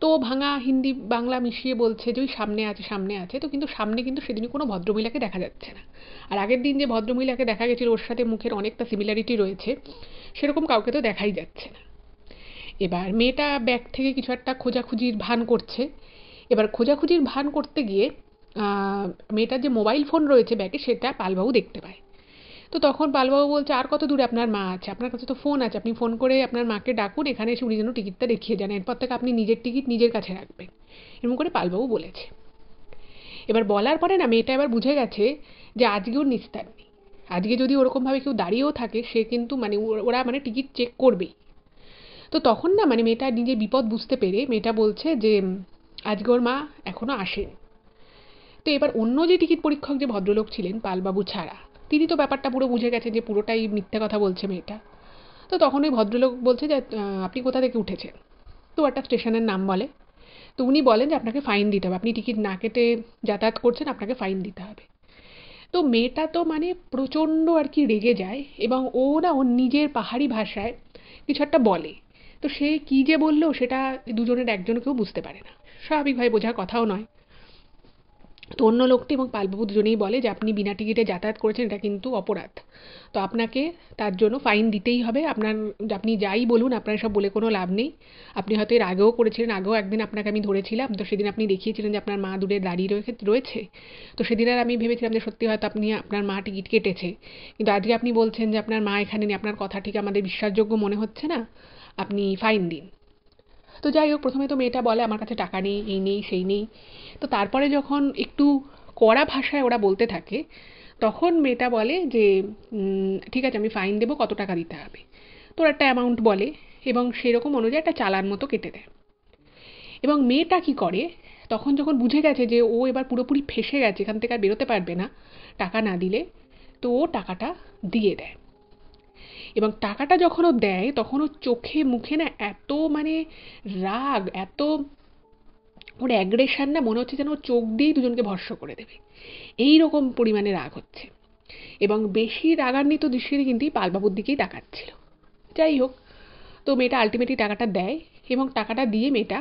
তো ও ভাঙা হিন্দি বাংলা মিশিয়ে বলছে যে ওই সামনে আছে সামনে আছে। তো কিন্তু সামনে কিন্তু সেদিনই কোনো ভদ্রমহিলাকে দেখা যাচ্ছে না। আর আগের দিন যে ভদ্রমহিলাকে দেখা গেছিল ওর সাথে মুখের অনেকটা সিমিলারিটি রয়েছে, সেরকম কাউকে তো দেখাই যাচ্ছে না। এবার মেয়েটা ব্যাগ থেকে কিছু একটা খোঁজাখুঁজির ভান করছে। এবার খোঁজাখুঁজির ভান করতে গিয়ে মেয়েটার যে মোবাইল ফোন রয়েছে ব্যাগে সেটা পালবাবু দেখতে পায়। তো তখন পালবাবু বলছে, আর কত দূরে আপনার মা আছে, আপনার কাছে তো ফোন আছে, আপনি ফোন করে আপনার মাকে ডাকুন, এখানে এসে উনি যেন টিকিটটা দেখিয়ে যান, এরপর থেকে আপনি নিজের টিকিট নিজের কাছে রাখবেন, এরকম করে পালবাবু বলেছে। এবার বলার পরে না মেয়েটা এবার বুঝে গেছে যে আজকে ওর নিস্তার নেই। আজকে যদি ওরকমভাবে কেউ দাঁড়িয়েও থাকে সে কিন্তু মানে ওরা মানে টিকিট চেক করবেই। তো তখন না মানে মেয়েটা নিজের বিপদ বুঝতে পেরে মেয়েটা বলছে যে আজকে ওর মা এখনো আসেনি। তো এবার অন্য যে টিকিট পরীক্ষক যে ভদ্রলোক ছিলেন পালবাবু ছাড়া, তিনি তো ব্যাপারটা পুরো বুঝে গেছেন যে পুরোটাই মিথ্যে কথা বলছে মেয়েটা। তো তখন ওই ভদ্রলোক বলছে যে আপনি কোথা থেকে উঠেছেন। তো একটা স্টেশনের নাম বলে। তো উনি বলেন যে আপনাকে ফাইন দিতে হবে, আপনি টিকিট না কেটে যাতায়াত করছেন, আপনাকে ফাইন দিতে হবে। তো মেয়েটা তো মানে প্রচণ্ড আর কি রেগে যায় এবং ও না ওর নিজের পাহাড়ি ভাষায় কিছু একটা বলে। তো সে কী যে বললো সেটা দুজনের একজন কেউ বুঝতে পারে না, স্বাভাবিকভাবে বোঝার কথাও নয়। তো অন্য লোকটি এবং পালবাবু দুজনেই বলে যে আপনি বিনা টিকিটে যাতায়াত করেছেন, এটা কিন্তু অপরাধ। তো আপনাকে তার জন্য ফাইন দিতেই হবে। আপনি যাই বলুন, আপনার সব বলে কোনো লাভ নেই। আপনি হয়তো এর আগেও করেছিলেন, আগেও একদিন আপনাকে আমি ধরেছিলাম, তো সেদিন আপনি দেখিয়েছিলেন যে আপনার মা দূরে দাঁড়িয়ে রয়েছে। তো সেদিন আর আমি ভেবেছিলাম যে সত্যি হয়তো আপনার মা টিকিট কেটেছে। কিন্তু আজকে আপনি বলছেন যে আপনার মা এখানে নেই, আপনার কথা ঠিক আমাদের বিশ্বাসযোগ্য মনে হচ্ছে না, আপনি ফাইন দিন। তো যাই হোক, প্রথমে তো মেয়েটা বলে আমার কাছে টাকা নেই, এই নেই সেই নেই। তো তারপরে যখন একটু কড়া ভাষায় ওরা বলতে থাকে তখন মেয়েটা বলে যে ঠিক আছে আমি ফাইন দেবো, কত টাকা দিতে হবে। তো ওরা একটা অ্যামাউন্ট বলে এবং সেরকম অনুযায়ী একটা চালান মতো কেটে দেয়। এবং মেয়েটা কি করে, তখন যখন বুঝে গেছে যে ও এবার পুরোপুরি ফেঁসে গেছে, এখান থেকে আর বেরোতে পারবে না টাকা না দিলে, তো ও টাকাটা দিয়ে দেয়। এবং টাকাটা যখন ও দেয় তখন ওর চোখে মুখে না এত মানে রাগ, এত ওর অ্যাগ্রেশন, না মনে হচ্ছে যেন ও চোখ দিয়েই দুজনকে ভস্ম করে দেবে, এই রকম পরিমাণে রাগ হচ্ছে। এবং বেশি রাগান্বিত দৃষ্টিতে কিন্তু এই পালবাবুর দিকেই তাকাচ্ছিল। যাই হোক, তো মেয়েটা আলটিমেটলি টাকাটা দেয় এবং টাকাটা দিয়ে মেয়েটা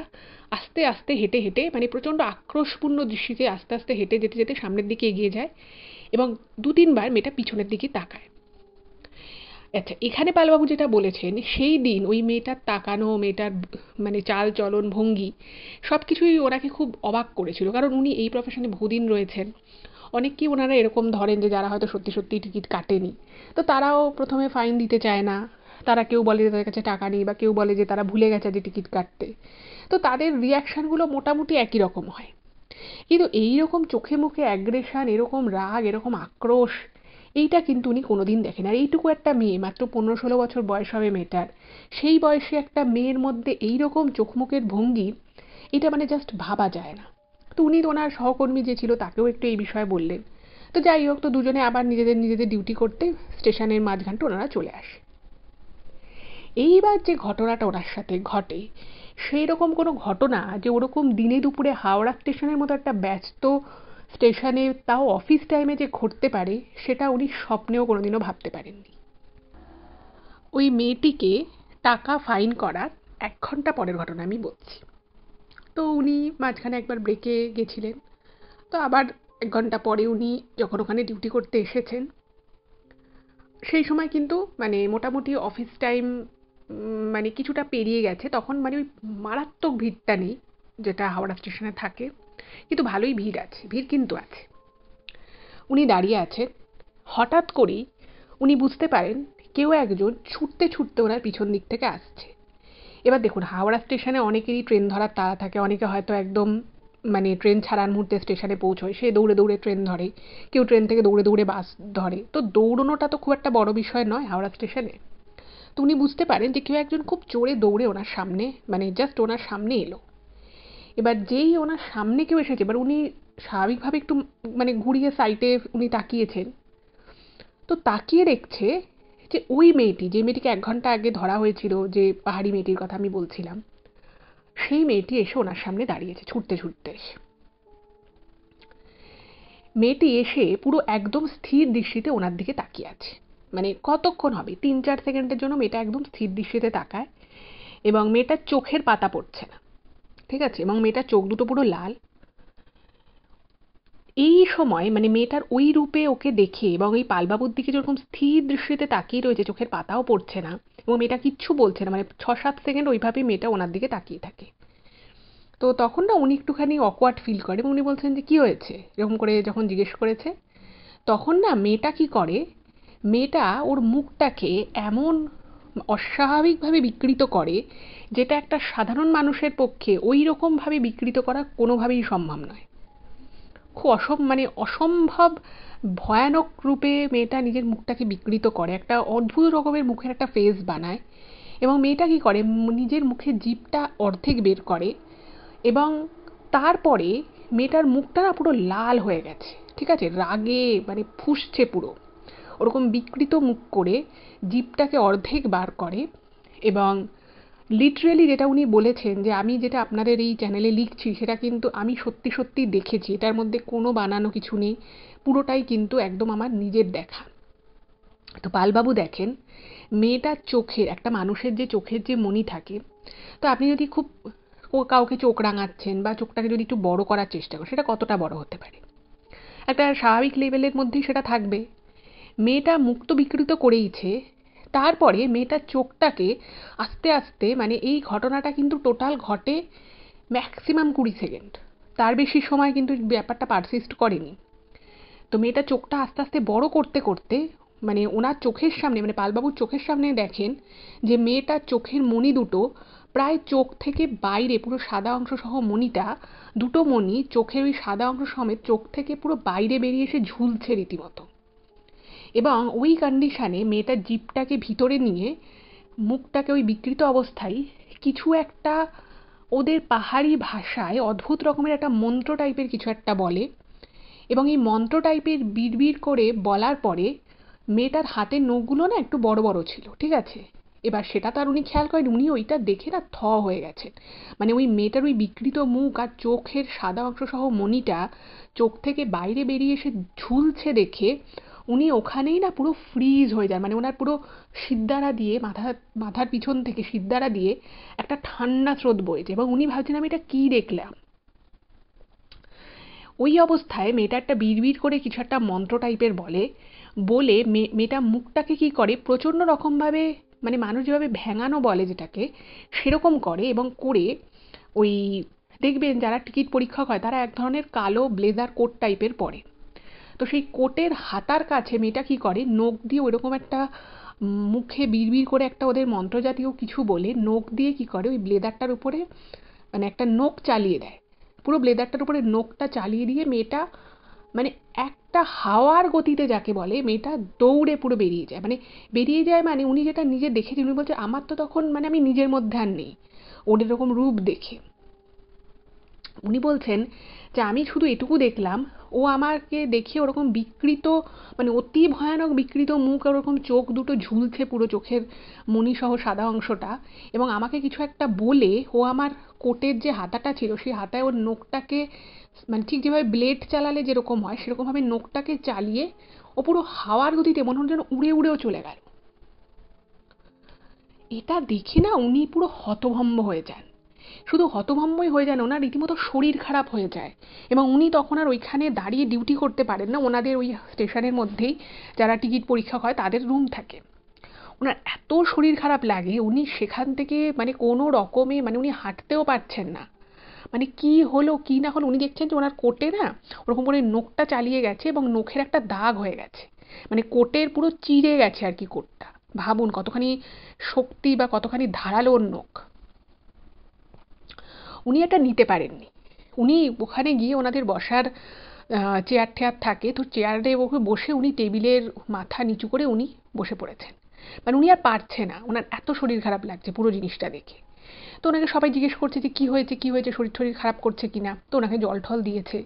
আস্তে আস্তে হেঁটে হেঁটে মানে প্রচণ্ড আক্রোশপূর্ণ দৃষ্টিতে আস্তে আস্তে হেঁটে যেতে যেতে সামনের দিকে এগিয়ে যায় এবং দু তিনবার মেয়েটা পিছনের দিকে তাকায়। আচ্ছা, এখানে পালবাবু যেটা বলেছেন সেই দিন ওই মেয়েটার তাকানো, মেয়েটার মানে চাল চলন ভঙ্গি সব কিছুই ওনাকে খুব অবাক করেছিল, কারণ উনি এই প্রফেশনে বহুদিন রয়েছেন। অনেককেই ওনারা এরকম ধরেন যে যারা হয়তো সত্যি সত্যি টিকিট কাটেনি, তো তারাও প্রথমে ফাইন দিতে চায় না। তারা কেউ বলে যে তাদের কাছে টাকা নেই, বা কেউ বলে যে তারা ভুলে গেছে যে টিকিট কাটতে। তো তাদের রিয়াকশানগুলো মোটামুটি একই রকম হয়। কিন্তু এই রকম চোখে মুখে অ্যাগ্রেশন, এরকম রাগ, এরকম আক্রোশ, এইটা কিন্তু উনি কোনোদিন দেখেন। আর এইটুকু একটা মেয়ে, মাত্র 15-16 বছর বয়স হবে মেয়েটার, সেই বয়সে একটা মেয়ের মধ্যে এই রকম চোখ মুখের ভঙ্গি, এটা মানে জাস্ট ভাবা যায় না। তো উনি ওনার সহকর্মী যে ছিল তাকেও একটু এই বিষয়ে বললেন। তো যাই হোক, তো দুজনে আবার নিজেদের নিজেদের ডিউটি করতে স্টেশনের মাঝখানটা ওনারা চলে আসে। এইবার যে ঘটনাটা ওনার সাথে ঘটে, সেই রকম কোনো ঘটনা যে ওরকম দিনে দুপুরে হাওড়া স্টেশনের মতো একটা ব্যস্ত স্টেশনে, তাও অফিস টাইমে যে ঘটতে পারে, সেটা উনি স্বপ্নেও কোনোদিনও ভাবতে পারেননি। ওই মেয়েটিকে টাকা ফাইন করার 1 ঘন্টা পরের ঘটনা আমি বলছি। তো উনি মাঝখানে একবার ব্রেকে গেছিলেন। তো আবার 1 ঘন্টা পরে উনি যখন ওখানে ডিউটি করতে এসেছেন, সেই সময় কিন্তু মানে মোটামুটি অফিস টাইম মানে কিছুটা পেরিয়ে গেছে, তখন মানে ওই মারাত্মক ভিড়টা নেই যেটা হাওড়া স্টেশনে থাকে, কিন্তু ভালোই ভিড় আছে, ভিড় কিন্তু আছে। উনি দাঁড়িয়ে আছেন, হঠাৎ করেই উনি বুঝতে পারেন কেউ একজন ছুটতে ছুটতে ওনার পিছন দিক থেকে আসছে। এবার দেখুন, হাওড়া স্টেশনে অনেকেরই ট্রেন ধরার তাড়া থাকে, অনেকে হয়তো একদম মানে ট্রেন ছাড়ার মুহূর্তে স্টেশনে পৌঁছয়, সে দৌড়ে দৌড়ে ট্রেন ধরে, কেউ ট্রেন থেকে দৌড়ে দৌড়ে বাস ধরে। তো দৌড়নোটা তো খুব একটা বড় বিষয় নয় হাওড়া স্টেশনে। তো উনি বুঝতে পারেন যে কেউ একজন খুব জোরে দৌড়ে ওনার সামনে মানে জাস্ট ওনার সামনে এলো। এবার যেই ওনার সামনে কেউ এসেছে, এবার উনি স্বাভাবিকভাবে একটু মানে ঘুরিয়ে সাইডে উনি তাকিয়েছেন। তো তাকিয়ে দেখছে যে ওই মেয়েটি, যে মেয়েটিকে 1 ঘন্টা আগে ধরা হয়েছিল, যে পাহাড়ি মেয়েটির কথা আমি বলছিলাম, সেই মেয়েটি এসে ওনার সামনে দাঁড়িয়েছে ছুটতে ছুটতে এসে। মেয়েটি এসে পুরো একদম স্থির দৃষ্টিতে ওনার দিকে তাকিয়ে আছে। মানে কতক্ষণ হবে, 3-4 সেকেন্ডের জন্য মেয়েটা একদম স্থির দৃষ্টিতে তাকায় এবং মেয়েটার চোখের পাতা পড়ছে না, ঠিক আছে, এবং মেয়েটার চোখ দুটো পুরো লাল। এই সময় মানে মেয়েটার ওই রূপে ওকে দেখে এবং এই পালবাবুর দিকে যেরকম স্থির দৃষ্টিতে তাকিয়ে রয়েছে, চোখের পাতাও পড়ছে না এবং মেয়েটা কিচ্ছু বলছে না, মানে 6-7 সেকেন্ড ওইভাবেই মেয়েটা ওনার দিকে তাকিয়ে থাকে। তো তখন না উনি একটুখানি অকওয়ার্ড ফিল করে এবং উনি বলছেন যে কি হয়েছে, এরকম করে যখন জিজ্ঞেস করেছে, তখন না মেয়েটা কি করে, মেয়েটা ওর মুখটাকে এমন অস্বাভাবিকভাবে বিকৃত করে যেটা একটা সাধারণ মানুষের পক্ষে ওই রকমভাবে বিকৃত করা কোনোভাবেই সম্ভব নয়। খুব মানে অসম্ভব ভয়ানক রূপে মেয়েটা নিজের মুখটাকে বিকৃত করে, একটা অদ্ভুত রকমের মুখের একটা ফেস বানায় এবং মেয়েটা কি করে নিজের মুখের জিভটা অর্ধেক বের করে এবং তারপরে মেয়েটার মুখটা না পুরো লাল হয়ে গেছে, ঠিক আছে, রাগে মানে ফুঁসছে পুরো, ওরকম বিকৃত মুখ করে জিভটাকে অর্ধেক বার করে এবং লিটারেলি যেটা উনি বলেছেন যে আমি যেটা আপনাদের এই চ্যানেলে লিখছি সেটা কিন্তু আমি সত্যি সত্যি দেখেছি, এটার মধ্যে কোনো বানানো কিছু নেই, পুরোটাই কিন্তু একদম আমার নিজের দেখা। তো পালবাবু দেখেন মেয়েটার চোখের, একটা মানুষের যে চোখের যে মণি থাকে, তো আপনি যদি খুব কাউকে চোখ রাঙাচ্ছেন বা চোখটাকে যদি একটু বড় করার চেষ্টা করেন, সেটা কতটা বড় হতে পারে, একটা স্বাভাবিক লেভেলের মধ্যেই সেটা থাকবে। মেয়েটা মুখ তো বিকৃত করেইছে, তারপরে মেয়েটার চোখটাকে আস্তে আস্তে, মানে এই ঘটনাটা কিন্তু টোটাল ঘটে ম্যাক্সিমাম 20 সেকেন্ড, তার বেশি সময় কিন্তু ব্যাপারটা পারসিস্ট করেনি। তো মেয়েটা চোখটা আস্তে আস্তে বড় করতে করতে মানে ওনার চোখের সামনে, মানে পালবাবুর চোখের সামনে দেখেন যে মেয়েটার চোখের মণি দুটো প্রায় চোখ থেকে বাইরে, পুরো সাদা অংশ সহ মণিটা, দুটো মণি চোখের ওই সাদা অংশ সমেত চোখ থেকে পুরো বাইরে বেরিয়ে এসে ঝুলছে রীতিমতো এবং ওই কন্ডিশনে মেয়েটার জিভটাকে ভিতরে নিয়ে মুখটাকে ওই বিকৃত অবস্থায় কিছু একটা ওদের পাহাড়ি ভাষায় অদ্ভুত রকমের একটা মন্ত্র টাইপের কিছু একটা বলে এবং এই মন্ত্র টাইপের বিড়বিড় করে বলার পরে মেয়েটার হাতের নখগুলো না একটু বড় বড় ছিল, ঠিক আছে, এবার সেটা তো আর উনি খেয়াল করেন, উনি ওইটা দেখে না হয়ে গেছেন, মানে ওই মেয়েটার ওই বিকৃত মুখ আর চোখের সাদা অংশ সহ মণিটা চোখ থেকে বাইরে বেরিয়ে এসে ঝুলছে দেখে উনি ওখানেই না পুরো ফ্রিজ হয়ে যান, মানে ওনার পুরো শিরদাঁড়া দিয়ে মাথার পিছন থেকে শিরদাঁড়া দিয়ে একটা ঠান্ডা স্রোত বইছে এবং উনি ভাবছেন আমি এটা কি দেখলাম। ওই অবস্থায় মেয়েটা একটা বিড়বিড় করে কিছু একটা মন্ত্র টাইপের বলে মেয়েটা মুখটাকে কি করে প্রচণ্ড রকমভাবে, মানে মানুষ যেভাবে ভ্যাঙানো বলে যেটাকে, সেরকম করে এবং করে ওই দেখবেন যারা টিকিট পরীক্ষক হয় তারা এক ধরনের কালো ব্লেজার কোট টাইপের পরে, তো সেই কোটের হাতার কাছে মেয়েটা কি করে নখ দিয়ে ওইরকম একটা মুখে বিড়বিড় করে একটা ওদের মন্ত্র জাতীয় কিছু বলে নখ দিয়ে কি করে ওই ব্লেজারটার উপরে মানে একটা নখ চালিয়ে দেয়, পুরো ব্লেজারটার উপরে নখটা চালিয়ে দিয়ে মেয়েটা মানে একটা হাওয়ার গতিতে যাকে বলে মেয়েটা দৌড়ে পুরো বেরিয়ে যায় মানে উনি যেটা নিজে দেখেছেন, উনি বলছে আমার তো তখন মানে আমি নিজের মধ্যে আর নেই ওর এরকম রূপ দেখে। উনি বলছেন যে আমি শুধু এটুকু দেখলাম, ও আমাকে দেখে ওরকম বিকৃত, মানে অতি ভয়ানক বিকৃত মুখ, ওরকম চোখ দুটো ঝুলছে পুরো চোখের মণিসহ সাদা অংশটা, এবং আমাকে কিছু একটা বলে ও আমার কোটের যে হাতাটা ছিল সেই হাতায় ওর নখটাকে, মানে ঠিক যেভাবে ব্লেড চালালে যেরকম হয় সেরকমভাবে নখটাকে চালিয়ে ও পুরো হাওয়ার গতিতে মনে হল যেন উড়ে উড়েও চলে গেল। এটা দেখে না উনি পুরো হতভম্ব হয়ে যান, শুধু হতভম্বই হয়ে যান, ওনার রীতিমতো শরীর খারাপ হয়ে যায় এবং উনি তখন আর ওইখানে দাঁড়িয়ে ডিউটি করতে পারেন না, ওনাদের ওই স্টেশনের মধ্যেই যারা টিকিট পরীক্ষক হয় তাদের রুম থাকে, ওনার এত শরীর খারাপ লাগে উনি সেখান থেকে মানে কোনো রকমে মানে উনি হাঁটতেও পারছেন না, মানে কি হলো কি না হলো উনি দেখছেন যে ওনার কোটে না ওরকম করে নখটা চালিয়ে গেছে এবং নখের একটা দাগ হয়ে গেছে, মানে কোটের পুরো চিড়ে গেছে আর কি কোটটা, ভাবুন কতখানি শক্তি বা কতখানি ধারালো ওর নখ। উনি এটা নিতে পারেননি, উনি ওখানে গিয়ে ওনাদের বসার চেয়ার টেয়ার থাকে, তো চেয়ারে বসে উনি টেবিলের মাথা নিচু করে উনি বসে পড়েছেন, মানে উনি আর পারছে না, ওনার এত শরীর খারাপ লাগছে পুরো জিনিসটা দেখে। তো ওনাকে সবাই জিজ্ঞেস করছে যে কী হয়েছে কী হয়েছে, শরীর টরীর খারাপ করছে কিনা। তো ওনাকে জল টল দিয়েছে।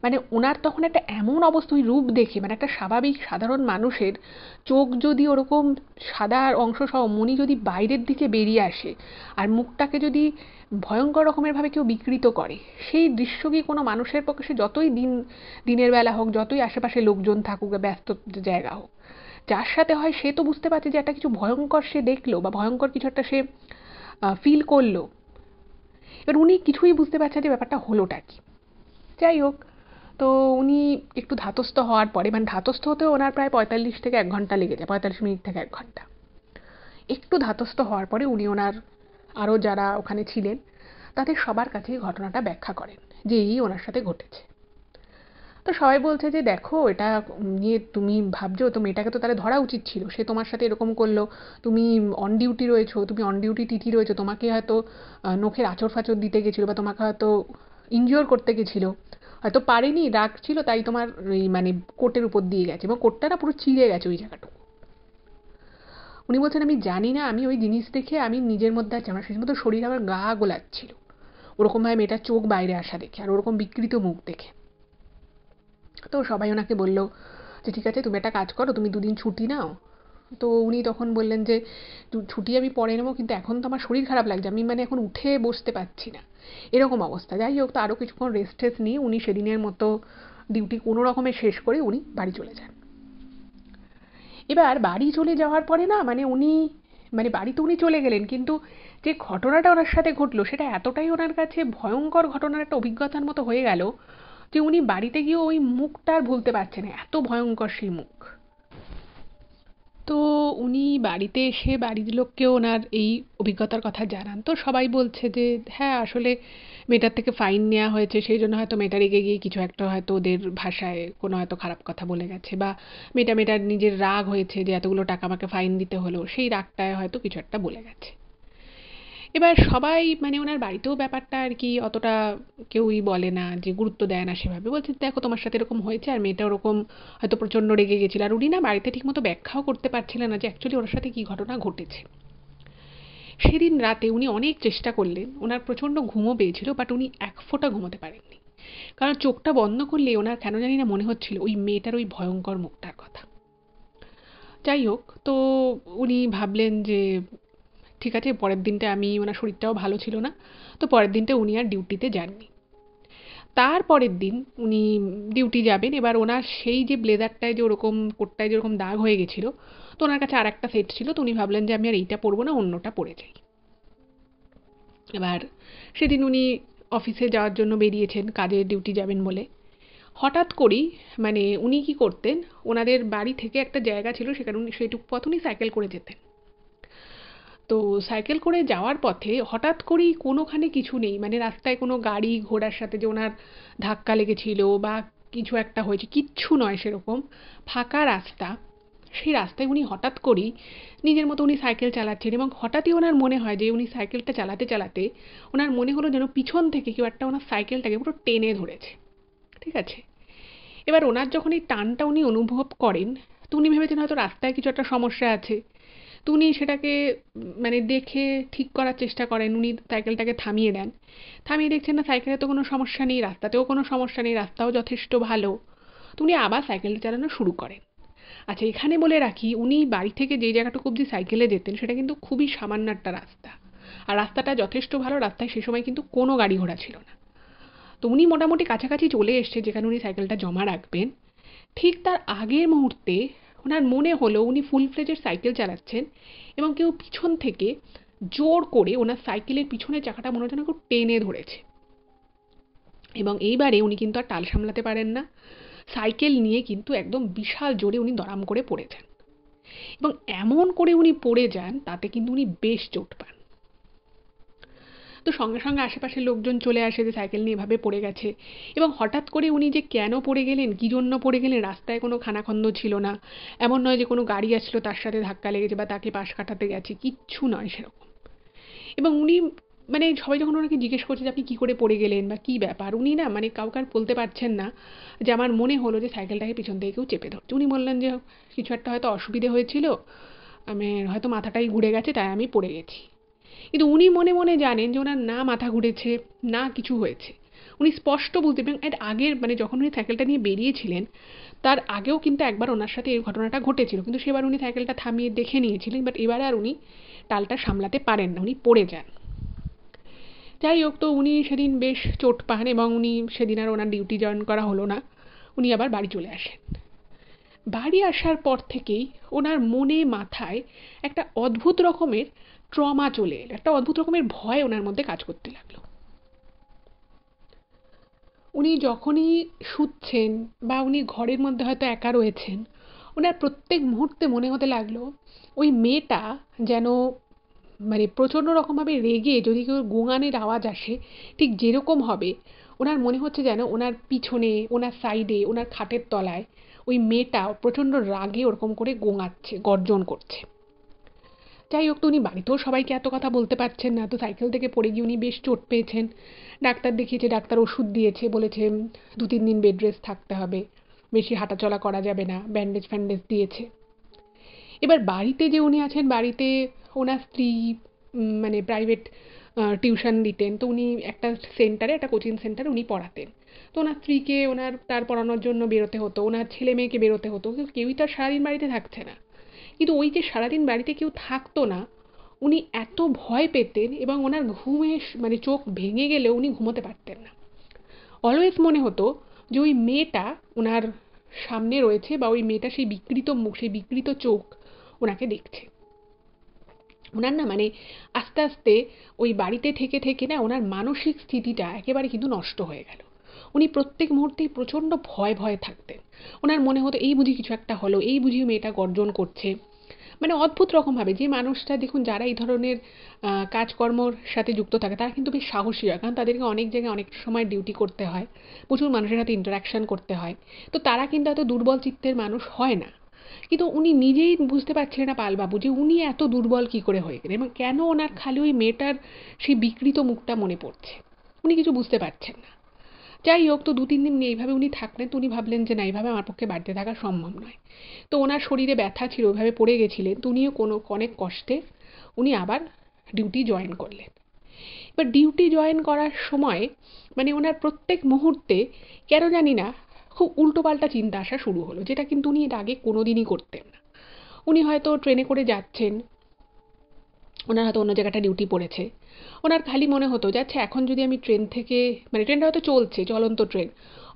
মানে ওনার তখন একটা এমন অবস্থা, ওই রূপ দেখে, মানে একটা স্বাভাবিক সাধারণ মানুষের চোখ যদি ওরকম সাদা অংশ সহ মণি যদি বাইরের দিকে বেরিয়ে আসে আর মুখটাকে যদি ভয়ঙ্কর রকমেরভাবে কেউ বিকৃত করে, সেই দৃশ্য কি কোনো মানুষের পক্ষে, সে যতই দিনের বেলা হোক, যতই আশেপাশে লোকজন থাকুক, ব্যস্ত জায়গা হোক, যার সাথে হয় সে তো বুঝতে পারছে যে একটা কিছু ভয়ঙ্কর সে দেখলো বা ভয়ঙ্কর কিছু একটা সে ফিল করলো। এবার উনি কিছুই বুঝতে পারছেন যে ব্যাপারটা হলোটা কি। যাই হোক, তো উনি একটু ধাতস্থ হওয়ার পরে, মানে ধাতস্থ হতেও ওনার প্রায় 45 থেকে 1 ঘন্টা লেগে যায়, 45 মিনিট থেকে 1 ঘন্টা। একটু ধাতস্থ হওয়ার পরে উনি ওনার আরও যারা ওখানে ছিলেন তাদের সবার কাছেই ঘটনাটা ব্যাখ্যা করেন যে এই ওনার সাথে ঘটেছে। তো সবাই বলছে যে দেখো, এটা নিয়ে তুমি ভাবছো, তো মেয়েটাকে তো তাহলে ধরা উচিত ছিল, সে তোমার সাথে এরকম করলো, তুমি অন ডিউটি রয়েছো, তুমি অন ডিউটি টিটি রয়েছো, তোমাকে হয়তো নখের আঁচড় ফাঁচড় দিতে গেছিলো বা তোমাকে হয়তো ইনজিওর করতে গেছিলো, হয়তো পারেনি, রাগ ছিল, তাই তোমার এই মানে কোটের উপর দিয়ে গেছে এবং কোটটা না পুরো চিড়ে গেছে ওই জায়গাটুকু। উনি বলছেন আমি জানি না, আমি ওই জিনিস দেখে আমি নিজের মধ্যে আছি, আমার সেই মতো শরীর আমার গা গোলাচ্ছিল ওরকমভাবে মেয়েটার চোখ বাইরে আসা দেখে আর ওরকম বিকৃত মুখ দেখে। তো সবাই ওনাকে বললো যে ঠিক আছে, তুমি একটা কাজ করো, তুমি 2 দিন ছুটি নাও। তো উনি তখন বললেন যে ছুটি আমি পরে নেবো, কিন্তু এখন তো আমার শরীর খারাপ লাগছে, আমি মানে এখন উঠে বসতে পারছি না, এরকম অবস্থা। যাই হোক, তো আরও কিছুক্ষণ রেস্ট টেস্ট নিয়ে উনি সেদিনের মতো ডিউটি কোনো রকমে শেষ করে উনি বাড়ি চলে যান। এবার বাড়ি চলে যাওয়ার পরে না, মানে উনি, মানে বাড়িতে উনি চলে গেলেন, কিন্তু যে ঘটনাটা ওনার সাথে ঘটলো সেটা এতটাই ওনার কাছে ভয়ঙ্কর ঘটনার একটা অভিজ্ঞতার মতো হয়ে গেল যে উনি বাড়িতে গিয়েও ওই মুখটা আর ভুলতে পারছেন না, এত ভয়ঙ্কর সেই মুখ। তো উনি বাড়িতে এসে বাড়ির লোককেও ওনার এই অভিজ্ঞতার কথা জানান। তো সবাই বলছে যে হ্যাঁ, আসলে মেয়েটার থেকে ফাইন নেওয়া হয়েছে, সেই জন্য হয়তো মেয়েটা রেগে গিয়ে কিছু একটা হয়তো ওদের ভাষায় কোনো হয়তো খারাপ কথা বলে গেছে, বা মেয়েটার নিজের রাগ হয়েছে যে এতগুলো টাকা আমাকে ফাইন দিতে হলো, সেই রাগটায় হয়তো কিছু একটা বলে গেছে। এবার সবাই মানে ওনার বাড়িতেও ব্যাপারটা আর কি অতটা কেউই বলে না, যে গুরুত্ব দেয় না সেভাবে, বলছে দেখো তোমার সাথে এরকম হয়েছে, আর মেয়েটা ওরকম হয়তো প্রচণ্ড রেগে গেছিল, আর উনি না বাড়িতে ঠিকমতো ব্যাখ্যাও করতে পারছিলেন না যে অ্যাকচুয়ালি ওর সাথে কী ঘটনা ঘটেছে। সেদিন রাতে উনি অনেক চেষ্টা করলেন, ওনার প্রচণ্ড ঘুমও পেয়েছিল, বাট উনি এক ফোঁটা ঘুমোতে পারেননি, কারণ চোখটা বন্ধ করলে ওনার কেন জানি না মনে হচ্ছিল ওই মেয়েটার ওই ভয়ঙ্কর মুখটার কথা। যাই হোক, তো উনি ভাবলেন যে ঠিক আছে, পরের দিনটা ওনার শরীরটাও ভালো ছিল না, তো পরের দিনটা উনি আর ডিউটিতে যাননি। তারপরের দিন উনি ডিউটি যাবেন। এবার ওনার সেই যে ব্লেজারটায় যে ওরকম কোটটায় যেরকম দাগ হয়ে গেছিল, তো ওনার কাছে আর একটা সেট ছিল, তো উনি ভাবলেন যে আমি আর এইটা পরবো না, অন্যটা পরে যাই। এবার সেদিন উনি অফিসে যাওয়ার জন্য বেরিয়েছেন, কাজের ডিউটি যাবেন বলে। হঠাৎ করেই মানে উনি কি করতেন, ওনাদের বাড়ি থেকে একটা জায়গা ছিল, সেখানে উনি সেইটুকু পথ উনি সাইকেল করে যেতেন। তো সাইকেল করে যাওয়ার পথে হঠাৎ করেই কোনোখানে কিছু নেই, মানে রাস্তায় কোনো গাড়ি ঘোড়ার সাথে যে ওনার ধাক্কা লেগেছিল বা কিছু একটা হয়েছে, কিচ্ছু নয়, সেরকম ফাঁকা রাস্তা। সেই রাস্তায় উনি হঠাৎ করেই নিজের মতো উনি সাইকেল চালাচ্ছেন, এবং হঠাৎই ওনার মনে হয় যে উনি সাইকেলটা চালাতে চালাতে ওনার মনে হলো যেন পিছন থেকে কেউ একটা ওনার সাইকেলটাকে পুরো টেনে ধরেছে। ঠিক আছে, এবার ওনার যখন এই টানটা উনি অনুভব করেন, তো উনি ভেবেছেন হয়তো রাস্তায় কিছু একটা সমস্যা আছে। তো উনি সেটাকে মানে দেখে ঠিক করার চেষ্টা করেন, উনি সাইকেলটাকে থামিয়ে দেন। থামিয়ে দেখছেন না, সাইকেলে তো কোনো সমস্যা নেই, রাস্তাতেও কোনো সমস্যা নেই, রাস্তাও যথেষ্ট ভালো। তো উনি আবার সাইকেলটা চালানো শুরু করেন। আচ্ছা, এখানে বলে রাখি, উনি বাড়ি থেকে যে জায়গাটুকু অবধি সাইকেলে যেতেন সেটা কিন্তু খুবই সামান্য একটা রাস্তা, আর রাস্তাটা যথেষ্ট ভালো, রাস্তায় সে সময় কিন্তু কোনো গাড়ি ঘোড়া ছিল না। তো উনি মোটামুটি কাছাকাছি চলে এসছে যেখানে উনি সাইকেলটা জমা রাখবেন। ঠিক তার আগের মুহূর্তে ওনার মনে হলো উনি ফুল ফ্লেজের সাইকেল চালাচ্ছেন এবং কেউ পিছন থেকে জোর করে ওনার সাইকেলের পিছনের চাকাটা মনে হচ্ছে না কেউ টেনে ধরেছে, এবং এইবারে উনি কিন্তু আর টাল সামলাতে পারেন না, সাইকেল নিয়ে কিন্তু একদম বিশাল জোরে উনি দড়াম করে পড়ে যান, এবং এমন করে উনি পড়ে যান তাতে কিন্তু উনি বেশ চোট পান। তো সঙ্গে সঙ্গে আশেপাশের লোকজন চলে আসে যে সাইকেল নিয়ে এভাবে পড়ে গেছে, এবং হঠাৎ করে উনি যে কেন পড়ে গেলেন, কী জন্য পড়ে গেলেন, রাস্তায় কোনো খানাখন্দ ছিল না, এমন নয় যে কোনো গাড়ি আসলো তার সাথে ধাক্কা লেগেছে বা তাকে পাশ কাটাতে গেছে, কিচ্ছু নয় সেরকম। এবং উনি মানে সবাই যখন ওনাকে জিজ্ঞেস করছে যে আপনি কী করে পড়ে গেলেন বা কী ব্যাপার, উনি না মানে কাউকে আর বলতে পারছেন না যে আমার মনে হলো যে সাইকেলটাকে পিছন থেকে কেউ চেপে ধরছে। উনি বললেন যে কিছু একটা হয়তো অসুবিধে হয়েছিল, আমি হয়তো মাথাটাই ঘুরে গেছে, তাই আমি পড়ে গেছি। কিন্তু উনি মনে মনে জানেন যে ওনার না মাথা ঘুরেছে, না কিছু হয়েছে। উনি স্পষ্ট বুঝতে পারেন। এর আগের মানে যখন উনি সাইকেলটা নিয়ে বেরিয়েছিলেন, তার আগেও কিন্তু একবার ওনার সাথে এই ঘটনাটা ঘটেছিল, কিন্তু সেবার উনি সাইকেলটা থামিয়ে দেখে নিয়েছিলেন, বাট এবারে আর উনি টালটা সামলাতে পারেন না, উনি পড়ে যান। যাই হোক, তো উনি সেদিন বেশ চোট পান এবং উনি সেদিন আর ওনার ডিউটি জয়েন করা হলো না। উনি আবার বাড়ি চলে আসেন। বাড়ি আসার পর থেকেই ওনার মনে মাথায় একটা অদ্ভুত রকমের ট্রমা চলে এলো, একটা অদ্ভুত রকমের ভয় ওনার মধ্যে কাজ করতে লাগলো। উনি যখনই শুচ্ছেন বা উনি ঘরের মধ্যে হয়তো একা রয়েছেন, ওনার প্রত্যেক মুহূর্তে মনে হতে লাগলো ওই মেয়েটা যেন মানে প্রচণ্ড রকমভাবে রেগে যদি কেউ গোঙানির আওয়াজ আসে ঠিক যেরকম হবে, ওনার মনে হচ্ছে যেন ওনার পিছনে, ওনার সাইডে, ওনার খাটের তলায় ওই মেয়েটা প্রচণ্ড রাগে ওরকম করে গোঙাচ্ছে, গর্জন করছে। যাই হোক, তো উনি বাড়িতেও সবাইকে এত কথা বলতে পারছেন না, তো সাইকেল থেকে পড়ে গিয়ে উনি বেশ চোট পেয়েছেন। ডাক্তার দেখিয়েছে, ডাক্তার ওষুধ দিয়েছে, বলেছে 2-3 দিন বেড রেস্ট থাকতে হবে, বেশি হাঁটাচলা করা যাবে না, ব্যান্ডেজ ফ্যান্ডেজ দিয়েছে। এবার বাড়িতে যে উনি আছেন, বাড়িতে ওনার স্ত্রী মানে প্রাইভেট টিউশন দিতেন, তো উনি একটা সেন্টারে, একটা কোচিং সেন্টারে উনি পড়াতেন। তো ওনার স্ত্রীকে তার পড়ানোর জন্য বেরোতে হতো, ওনার ছেলে মেয়েকে বেরোতে হতো, কিন্তু কেউই তো আর সারাদিন বাড়িতে থাকছে না। কিন্তু ওই যে সারাদিন বাড়িতে কেউ থাকতো না, উনি এত ভয় পেতেন এবং ওনার ঘুমে মানে চোখ ভেঙে গেলেও উনি ঘুমোতে পারতেন না। অলওয়েজ মনে হতো যে ওই মেয়েটা ওনার সামনে রয়েছে, বা ওই মেয়েটা সেই বিকৃত মুখ, সেই বিকৃত চোখ ওনাকে দেখছে। ওনার না মানে আস্তে আস্তে ওই বাড়িতে থেকে থেকে না ওনার মানসিক স্থিতিটা একেবারে কিন্তু নষ্ট হয়ে গেল। উনি প্রত্যেক মুহূর্তেই প্রচণ্ড ভয়ে ভয়ে থাকতেন। ওনার মনে হতো এই বুঝি কিছু একটা হলো, এই বুঝি মেয়েটা গর্জন করছে। মানে অদ্ভুত রকমভাবে যে মানুষটা, দেখুন যারা এই ধরনের কাজকর্মর সাথে যুক্ত থাকে তারা কিন্তু বেশ সাহসী হয়, কারণ তাদেরকে অনেক জায়গায় অনেক সময় ডিউটি করতে হয়, প্রচুর মানুষের সাথে ইন্টারাকশন করতে হয়। তো তারা কিন্তু এত দুর্বল চিত্তের মানুষ হয় না। কিন্তু উনি নিজেই বুঝতে পারছিলেন না পালবাবু যে উনি এত দুর্বল কী করে হয়ে গেলেন এবং কেন ওনার খালি ওই মেয়েটার সেই বিকৃত মুখটা মনে পড়ছে। উনি কিছু বুঝতে পারছেন না। যাই হোক, তো 2-3 দিন এইভাবে উনি থাকলেন, তো উনি ভাবলেন যে না, এইভাবে আমার পক্ষে বাড়িতে থাকা সম্ভব নয়। তো ওনার শরীরে ব্যথা ছিল, ওইভাবে পড়ে গেছিলেন, তো উনিও অনেক কষ্টে উনি আবার ডিউটি জয়েন করলেন। এবার ডিউটি জয়েন করার সময় মানে ওনার প্রত্যেক মুহূর্তে কেন জানি না খুব উল্টোপাল্টা চিন্তা আসা শুরু হলো, যেটা কিন্তু উনি এর আগে কোনোদিনই করতেন না। উনি হয়তো ট্রেনে করে যাচ্ছেন, ওনার হয়তো অন্য জায়গাটা ডিউটি পড়েছে, ওনার খালি মনে হতো যে আচ্ছা এখন যদি আমি ট্রেন থেকে, মানে ট্রেনটা হয়তো চলছে, চলন্ত ট্রেন,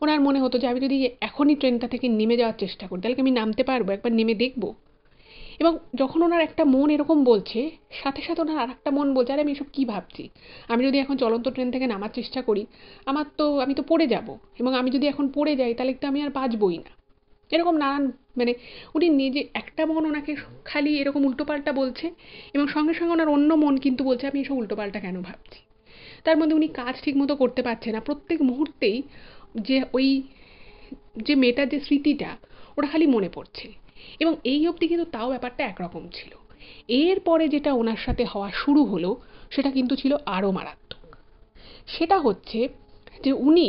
ওনার মনে হতো যে আমি যদি এখনই ট্রেনটা থেকে নেমে যাওয়ার চেষ্টা করি তাহলে কি আমি নামতে পারবো, একবার নেমে দেখবো। এবং যখন ওনার একটা মন এরকম বলছে, সাথে সাথে ওনার আর একটা মন বলছে আরে আমি এসব কী ভাবছি, আমি যদি এখন চলন্ত ট্রেন থেকে নামার চেষ্টা করি আমি তো পড়ে যাব, এবং আমি যদি এখন পড়ে যাই তাহলে তো আমি আর বাঁচবই না। এরকম নানান মানে উনি নিজে একটা মন ওনাকে খালি এরকম উল্টোপাল্টা বলছে, এবং সঙ্গে সঙ্গে ওনার অন্য মন কিন্তু বলছে আমি এসব উল্টোপাল্টা কেন ভাবছি। তার মধ্যে উনি কাজ ঠিকমতো করতে পারছে না, প্রত্যেক মুহূর্তেই যে ওই যে মেয়েটার যে স্মৃতিটা ওটা খালি মনে পড়ছে। এবং এই অবধি কিন্তু তাও ব্যাপারটা একরকম ছিল। এরপরে যেটা ওনার সাথে হওয়া শুরু হলো সেটা কিন্তু ছিল আরও মারাত্মক। সেটা হচ্ছে যে উনি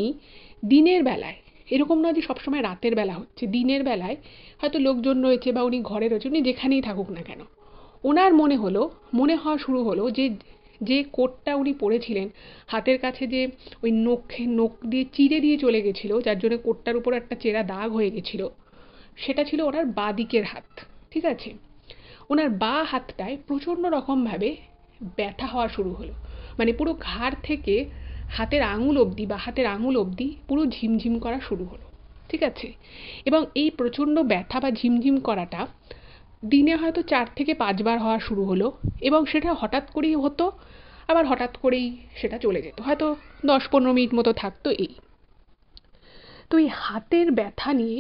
দিনের বেলায়, এরকম নয় যে সবসময় রাতের বেলা হচ্ছে, দিনের বেলায় হয়তো লোকজন রয়েছে বা উনি ঘরে রয়েছে, উনি যেখানেই থাকুক না কেন, ওনার মনে হওয়া শুরু হলো যে যে কোটটা উনি পরেছিলেন, হাতের কাছে যে ওই নখ দিয়ে চিরে দিয়ে চলে গেছিল, যার জন্য কোটটার উপর একটা চেরা দাগ হয়ে গেছিল, সেটা ছিল ওনার বাঁ দিকের হাত। ঠিক আছে, ওনার বাঁ হাতটায় প্রচণ্ড রকমভাবে ব্যথা হওয়া শুরু হলো, মানে পুরো ঘাড় থেকে হাতের আঙুল অবধি বা হাতের আঙুল অবধি পুরো ঝিমঝিম করা শুরু হলো। ঠিক আছে, এবং এই প্রচণ্ড ব্যথা বা ঝিমঝিম করাটা দিনে হয়তো 4 থেকে 5 বার হওয়া শুরু হলো, এবং সেটা হঠাৎ করেই হতো, আবার হঠাৎ করেই সেটা চলে যেত, হয়তো 10-15 মিনিট মতো থাকতো এই। তো এই হাতের ব্যথা নিয়ে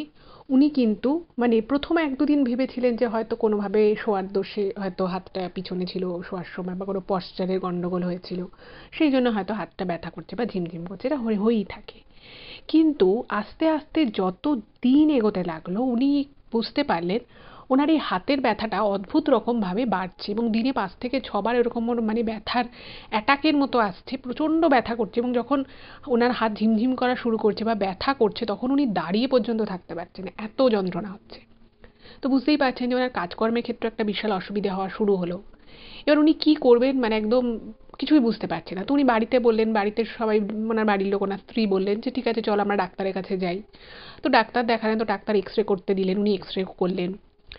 উনি কিন্তু মানে প্রথম 1-2 দিন ভেবেছিলেন যে হয়তো কোনোভাবে শোয়ার দোষে হয়তো হাতটা পিছনে ছিল শোয়ার সময়, বা কোনো পশ্চারের গণ্ডগোল হয়েছিল, সেই জন্য হয়তো হাতটা ব্যথা করছে বা ঝিমঝিম করছে, এটা হয়েই থাকে। কিন্তু আস্তে আস্তে যত দিন এগোতে লাগলো উনি বুঝতে পারলেন ওনার এই হাতের ব্যথাটা অদ্ভুত রকমভাবে বাড়ছে, এবং দিনে 5 থেকে 6 বার এরকম মানে ব্যথার অ্যাটাকের মতো আসছে, প্রচণ্ড ব্যথা করছে, এবং যখন ওনার হাত ঝিমঝিম করা শুরু করছে বা ব্যথা করছে তখন উনি দাঁড়িয়ে পর্যন্ত থাকতে পারছেন না, এত যন্ত্রণা হচ্ছে। তো বুঝতেই পারছেন যে ওনার কাজকর্মের ক্ষেত্রে একটা বিশাল অসুবিধা হওয়া শুরু হলো। এবার উনি কি করবেন মানে একদম কিছুই বুঝতে পারছে না। তো উনি বাড়িতে বললেন, বাড়িতে সবাই ওনার বাড়ির লোক, ওনার স্ত্রী বললেন যে ঠিক আছে চল আমরা ডাক্তারের কাছে যাই। তো ডাক্তার দেখালেন, তো ডাক্তার এক্স রে করতে দিলেন, উনি এক্স রে করলেন,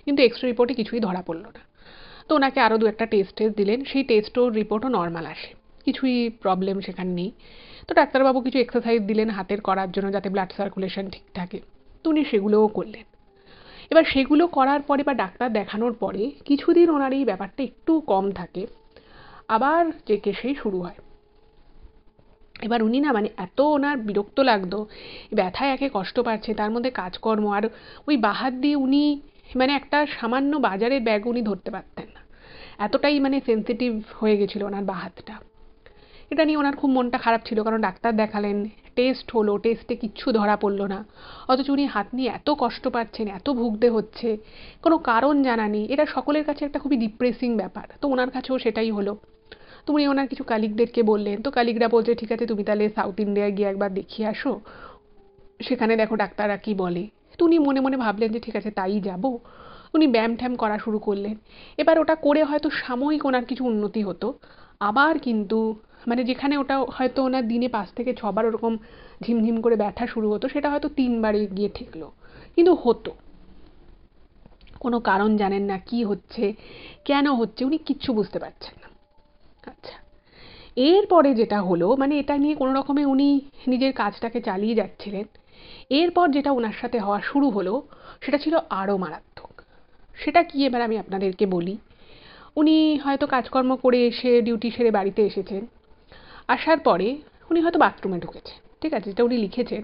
কিন্তু এক্স রে রিপোর্টে কিছুই ধরা পড়লো না। তো ওনাকে আরও দু একটা টেস্ট দিলেন, সেই টেস্টও রিপোর্টও নর্মাল আসে, কিছুই প্রবলেম সেখানে নেই। তো ডাক্তারবাবু কিছু এক্সারসাইজ দিলেন হাতের করার জন্য যাতে ব্লাড সার্কুলেশন ঠিক থাকে, তো উনি সেগুলোও করলেন। এবার সেগুলো করার পরে বা ডাক্তার দেখানোর পরে কিছুদিন ওনার এই ব্যাপারটা একটু কম থাকে, আবার যে কেসেই শুরু হয়। এবার উনি না মানে এত ওনার বিরক্ত লাগতো, ব্যথায় একে কষ্ট পাচ্ছে, তার মধ্যে কাজকর্ম, আর ওই বাহাত দিয়ে উনি মানে একটা সামান্য বাজারের ব্যাগ উনি ধরতে পারতেন না, এতটাই মানে সেন্সিটিভ হয়ে গেছিল ওনার বাহাতটা। এটা নিয়ে ওনার খুব মনটা খারাপ ছিল, কারণ ডাক্তার দেখালেন, টেস্ট হলো, টেস্টে কিচ্ছু ধরা পড়লো না, অথচ উনি হাত নিয়ে এত কষ্ট পাচ্ছেন, এত ভুগতে হচ্ছে, কোনো কারণ জানা নেই। এটা সকলের কাছে একটা খুবই ডিপ্রেসিং ব্যাপার, তো ওনার কাছেও সেটাই হলো। তো উনি ওনার কিছু কালিগদেরকে বললেন, তো কালিগরা বলছে ঠিক আছে তুমি তাহলে সাউথ ইন্ডিয়ায় গিয়ে একবার দেখিয়ে আসো, সেখানে দেখো ডাক্তাররা কি বলে। তো উনি মনে মনে ভাবলেন যে ঠিক আছে তাই যাব। উনি ব্যায়াম ট্যাম করা শুরু করলেন। এবার ওটা করে হয়তো সাময়িক ওনার কিছু উন্নতি হতো, আবার কিন্তু মানে যেখানে ওটা হয়তো ওনার দিনে 5 থেকে 6 বার ওরকম ঝিমঝিম করে ব্যথা শুরু হতো, সেটা হয়তো 3 বারে গিয়ে ঠেকলো, কিন্তু হতো। কোনো কারণ জানেন না, কি হচ্ছে কেন হচ্ছে উনি কিচ্ছু বুঝতে পারছেন না। আচ্ছা, এরপরে যেটা হলো মানে এটা নিয়ে কোনো রকমে উনি নিজের কাজটাকে চালিয়ে যাচ্ছিলেন। এরপর যেটা ওনার সাথে হওয়া শুরু হলো সেটা ছিল আরও মারাত্মক। সেটা কি এবার আমি আপনাদেরকে বলি। উনি হয়তো কাজকর্ম করে এসে ডিউটি সেরে বাড়িতে এসেছেন, আসার পরে উনি হয়তো বাথরুমে ঢুকেছেন, ঠিক আছে, যেটা উনি লিখেছেন।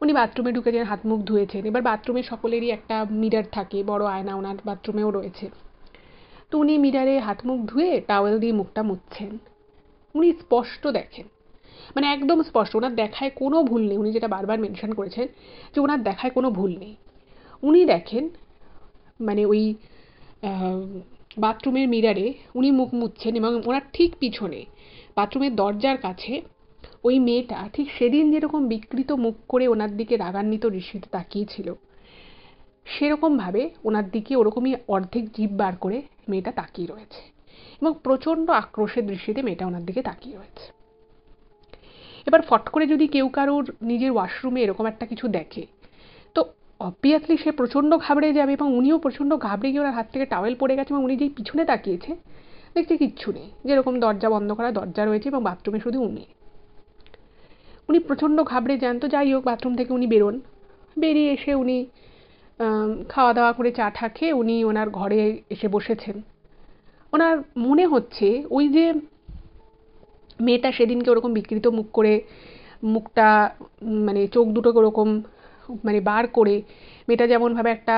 উনি বাথরুমে ঢুকেছেন, হাত মুখ ধুয়েছেন। এবার বাথরুমে সকলেরই একটা মিরর থাকে, বড় আয়না ওনার বাথরুমেও রয়েছে। তো উনি মিররে হাত মুখ ধুয়ে টাওয়েল দিয়ে মুখটা মুছছেন। উনি স্পষ্ট দেখেন, মানে একদম স্পষ্ট, ওনার দেখায় কোনো ভুল নেই। উনি যেটা বারবার মেনশন করেছেন যে ওনার দেখায় কোনো ভুল নেই। উনি দেখেন মানে ওই বাথরুমের মিররে উনি মুখ মুছছেন এবং ওনার ঠিক পিছনে বাথরুমের দরজার কাছে ওই মেয়েটা ঠিক সেদিন যেরকম বিকৃত মুখ করে ওনার দিকে রাগান্বিত দৃষ্টিতে তাকিয়েছিল, সেরকমভাবে ওনার দিকে ওরকমই অর্ধেক জিভ বার করে মেয়েটা তাকিয়ে রয়েছে এবং প্রচণ্ড আক্রোশের দৃষ্টিতে মেয়েটা ওনার দিকে তাকিয়ে রয়েছে। এবার ফট করে যদি কেউ কারোর নিজের ওয়াশরুমে এরকম একটা কিছু দেখে, তো অবভিয়াসলি সে প্রচণ্ড ঘাবড়ে যাবে, এবং উনিও প্রচণ্ড ঘাবড়ে গিয়ে ওনার হাত থেকে টাওয়েল পড়ে গেছে এবং উনি যেই পিছনে তাকিয়েছে দেখছে কিচ্ছু নেই, যেরকম দরজা বন্ধ করা দরজা রয়েছে এবং বাথরুমে শুধু উনি প্রচণ্ড ঘাবড়ে যান। তো যাই হোক, বাথরুম থেকে উনি বেরোন, বেরিয়ে এসে উনি খাওয়া দাওয়া করে চা টা খেয়ে উনি ওনার ঘরে এসে বসেছেন। ওনার মনে হচ্ছে ওই যে মেয়েটা সেদিনকে ওরকম বিকৃত মুখ করে মুখটা মানে চোখ দুটোকে ওরকম মানে বার করে মেয়েটা যেমনভাবে একটা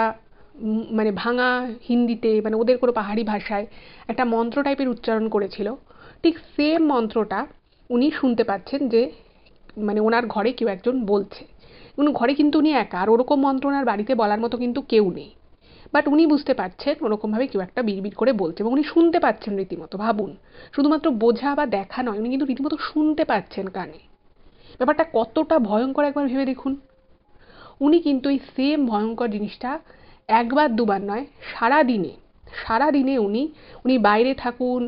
মানে ভাঙা হিন্দিতে, মানে ওদের কোনো পাহাড়ি ভাষায় একটা মন্ত্র টাইপের উচ্চারণ করেছিল, ঠিক সেম মন্ত্রটা উনি শুনতে পাচ্ছেন যে মানে ওনার ঘরে কেউ একজন বলছে। ঘরে কিন্তু উনি একা, আর ওরকম মন্ত্র ওনার বাড়িতে বলার মতো কিন্তু কেউ নেই, বাট উনি বুঝতে পারছেন ওরকমভাবে কেউ একটা বিড়বিড় করে বলছে এবং উনি শুনতে পাচ্ছেন রীতিমতো। ভাবুন, শুধুমাত্র বোঝা বা দেখা নয়, উনি কিন্তু রীতিমতো শুনতে পাচ্ছেন কানে। ব্যাপারটা কতটা ভয়ঙ্কর একবার ভেবে দেখুন। উনি কিন্তু এই সেম ভয়ঙ্কর জিনিসটা একবার দুবার নয়, সারা দিনে উনি উনি বাইরে থাকুন,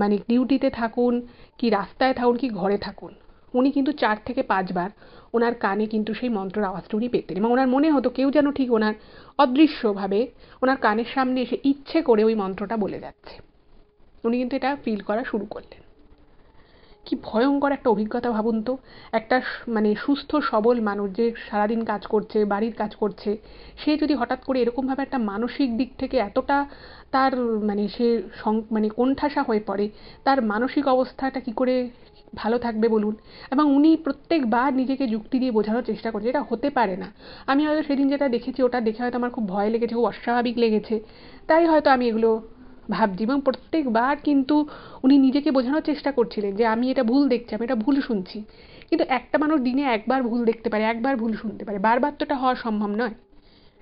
মানে ডিউটিতে থাকুন, কি রাস্তায় থাকুন, কি ঘরে থাকুন, উনি কিন্তু 4 থেকে 5 বার ওনার কানে কিন্তু সেই মন্ত্রের আওয়াজটা উনি পেতেন এবং ওনার মনে হতো কেউ যেন ঠিক ওনার অদৃশ্যভাবে ওনার কানের সামনে এসে ইচ্ছে করে ওই মন্ত্রটা বলে যাচ্ছে। উনি কিন্তু এটা ফিল করা শুরু করলেন। কি ভয়ঙ্কর একটা অভিজ্ঞতা ভাবুন তো। একটা মানে সুস্থ সবল মানুষ যে সারাদিন কাজ করছে, বাড়ির কাজ করছে, সে যদি হঠাৎ করে এরকমভাবে একটা মানসিক দিক থেকে এতটা তার মানে সে মানে কোণঠাসা হয়ে পড়ে, তার মানসিক অবস্থাটা কি করে ভালো থাকবে বলুন। এবং উনি প্রত্যেকবার নিজেকে যুক্তি দিয়ে বোঝানোর চেষ্টা করছে এটা হতে পারে না। আমি হয়তো সেদিন যেটা দেখেছি ওটা দেখে হয়তো আমার খুব ভয় লেগেছে, খুব অস্বাভাবিক লেগেছে, তাই হয়তো আমি এগুলো ভাবছি। এবং প্রত্যেকবার কিন্তু উনি নিজেকে বোঝানোর চেষ্টা করছিলেন যে আমি এটা ভুল দেখছি, আমি এটা ভুল শুনছি। কিন্তু একটা মানুষ দিনে একবার ভুল দেখতে পারে, একবার ভুল শুনতে পারে, বারবার তো এটা হওয়া সম্ভব নয়।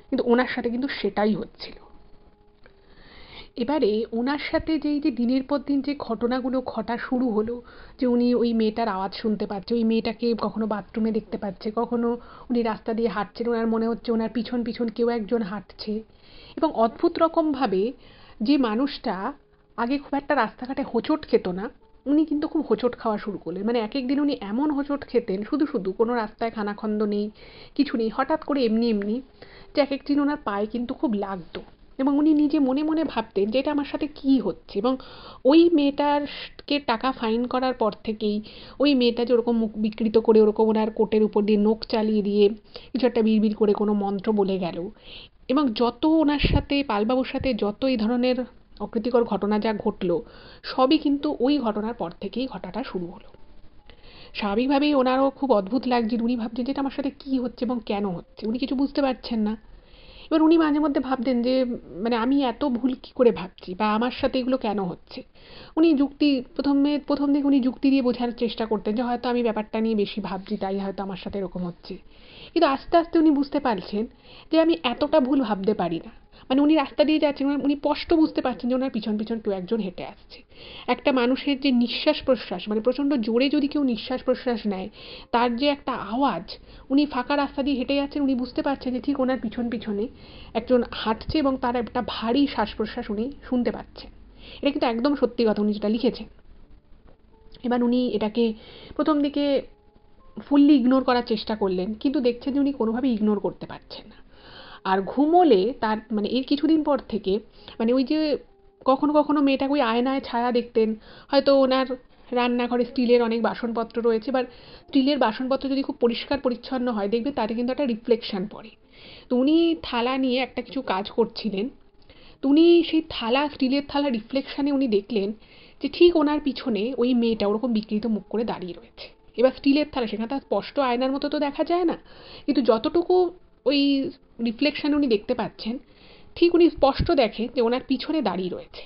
কিন্তু ওনার সাথে কিন্তু সেটাই হচ্ছিল। এবারে ওনার সাথে যে দিনের পর দিন যে ঘটনাগুলো ঘটা শুরু হলো, যে উনি ওই মেয়েটার আওয়াজ শুনতে পাচ্ছে, ওই মেয়েটাকে কখনো বাথরুমে দেখতে পাচ্ছে, কখনো উনি রাস্তা দিয়ে হাঁটছেন, ওনার মনে হচ্ছে ওনার পিছন পিছন কেউ একজন হাঁটছে, এবং অদ্ভুত রকমভাবে যে মানুষটা আগে খুব একটা রাস্তাঘাটে হোঁচট খেত না, উনি কিন্তু খুব হোঁচট খাওয়া শুরু করলেন। মানে এক এক দিন উনি এমন হোঁচট খেতেন, শুধু শুধু কোনো রাস্তায় খানাখন্দ নেই, কিছু নেই, হঠাৎ করে এমনি এমনি, যে এক এক দিন ওনার পায়ে কিন্তু খুব লাগতো। এবং উনি নিজে মনে মনে ভাবতেন যে এটা আমার সাথে কী হচ্ছে। এবং ওই মেয়েটারকে টাকা ফাইন করার পর থেকেই ওই মেয়েটা যে ওরকম মুখ বিকৃত করে ওরকম ওনার কোটের উপর দিয়ে নখ চালিয়ে দিয়ে কিছু একটা বিড়বিড় করে কোনো মন্ত্র বলে গেল, এবং যত ওনার সাথে পালবাবুর সাথে যত এই ধরনের অপ্রীতিকর ঘটনা যা ঘটলো, সবই কিন্তু ওই ঘটনার পর থেকেই ঘটাটা শুরু হলো। স্বাভাবিকভাবেই ওনারও খুব অদ্ভুত লাগছিল, উনি ভাবছেন যে এটা আমার সাথে কী হচ্ছে এবং কেন হচ্ছে, উনি কিছু বুঝতে পারছেন না। এবার উনি মাঝে মধ্যে ভাবতেন যে মানে আমি এত ভুল কী করে ভাবছি, বা আমার সাথে এগুলো কেন হচ্ছে। উনি যুক্তি প্রথম দিকে উনি যুক্তি দিয়ে বোঝানোর চেষ্টা করতেন যে হয়তো আমি ব্যাপারটা নিয়ে বেশি ভাবছি, তাই হয়তো আমার সাথে এরকম হচ্ছে। কিন্তু আস্তে আস্তে উনি বুঝতে পারছেন যে আমি এতটা ভুল ভাবতে পারি না। মানে উনি রাস্তা দিয়ে যাচ্ছেন, উনি স্পষ্ট বুঝতে পারছেন যে ওনার পিছন পিছন কেউ একজন হেঁটে আসছে। একটা মানুষের যে নিঃশ্বাস প্রশ্বাস, মানে প্রচণ্ড জোরে যদি কেউ নিঃশ্বাস প্রশ্বাস নেয়, তার যে একটা আওয়াজ, উনি ফাঁকা রাস্তা দিয়ে হেঁটে যাচ্ছেন, উনি বুঝতে পারছেন যে ঠিক ওনার পিছন পিছনে একজন হাঁটছে এবং তার একটা ভারী শ্বাস প্রশ্বাস উনি শুনতে পাচ্ছেন। এটা কিন্তু একদম সত্যি কথা, উনি যেটা লিখেছেন। এবার উনি এটাকে প্রথম দিকে ফুললি ইগনোর করার চেষ্টা করলেন, কিন্তু দেখছেন যে উনি কোনোভাবেই ইগনোর করতে পারছেন না। আর ঘুমোলে তার মানে এর কিছুদিন পর থেকে মানে ওই যে কখনো কখনো মেয়েটাকে ওই আয়নায় ছায়া দেখতেন, হয়তো ওনার রান্নাঘরে স্টিলের অনেক বাসনপত্র রয়েছে, এবার স্টিলের বাসনপত্র যদি খুব পরিষ্কার পরিচ্ছন্ন হয় দেখবেন তাতে কিন্তু একটা রিফ্লেকশন পড়ে। তো উনি থালা নিয়ে একটা কিছু কাজ করছিলেন, তো উনি সেই থালা, স্টিলের থালা রিফ্লেকশানে উনি দেখলেন যে ঠিক ওনার পিছনে ওই মেয়েটা ওরকম বিকৃত মুখ করে দাঁড়িয়ে রয়েছে। এবার স্টিলের থালা, সেখানে তার স্পষ্ট আয়নার মতো তো দেখা যায় না, কিন্তু যতটুকু ওই রিফ্লেকশানে উনি দেখতে পাচ্ছেন, ঠিক উনি স্পষ্ট দেখেন যে ওনার পিছনে দাঁড়িয়ে রয়েছে।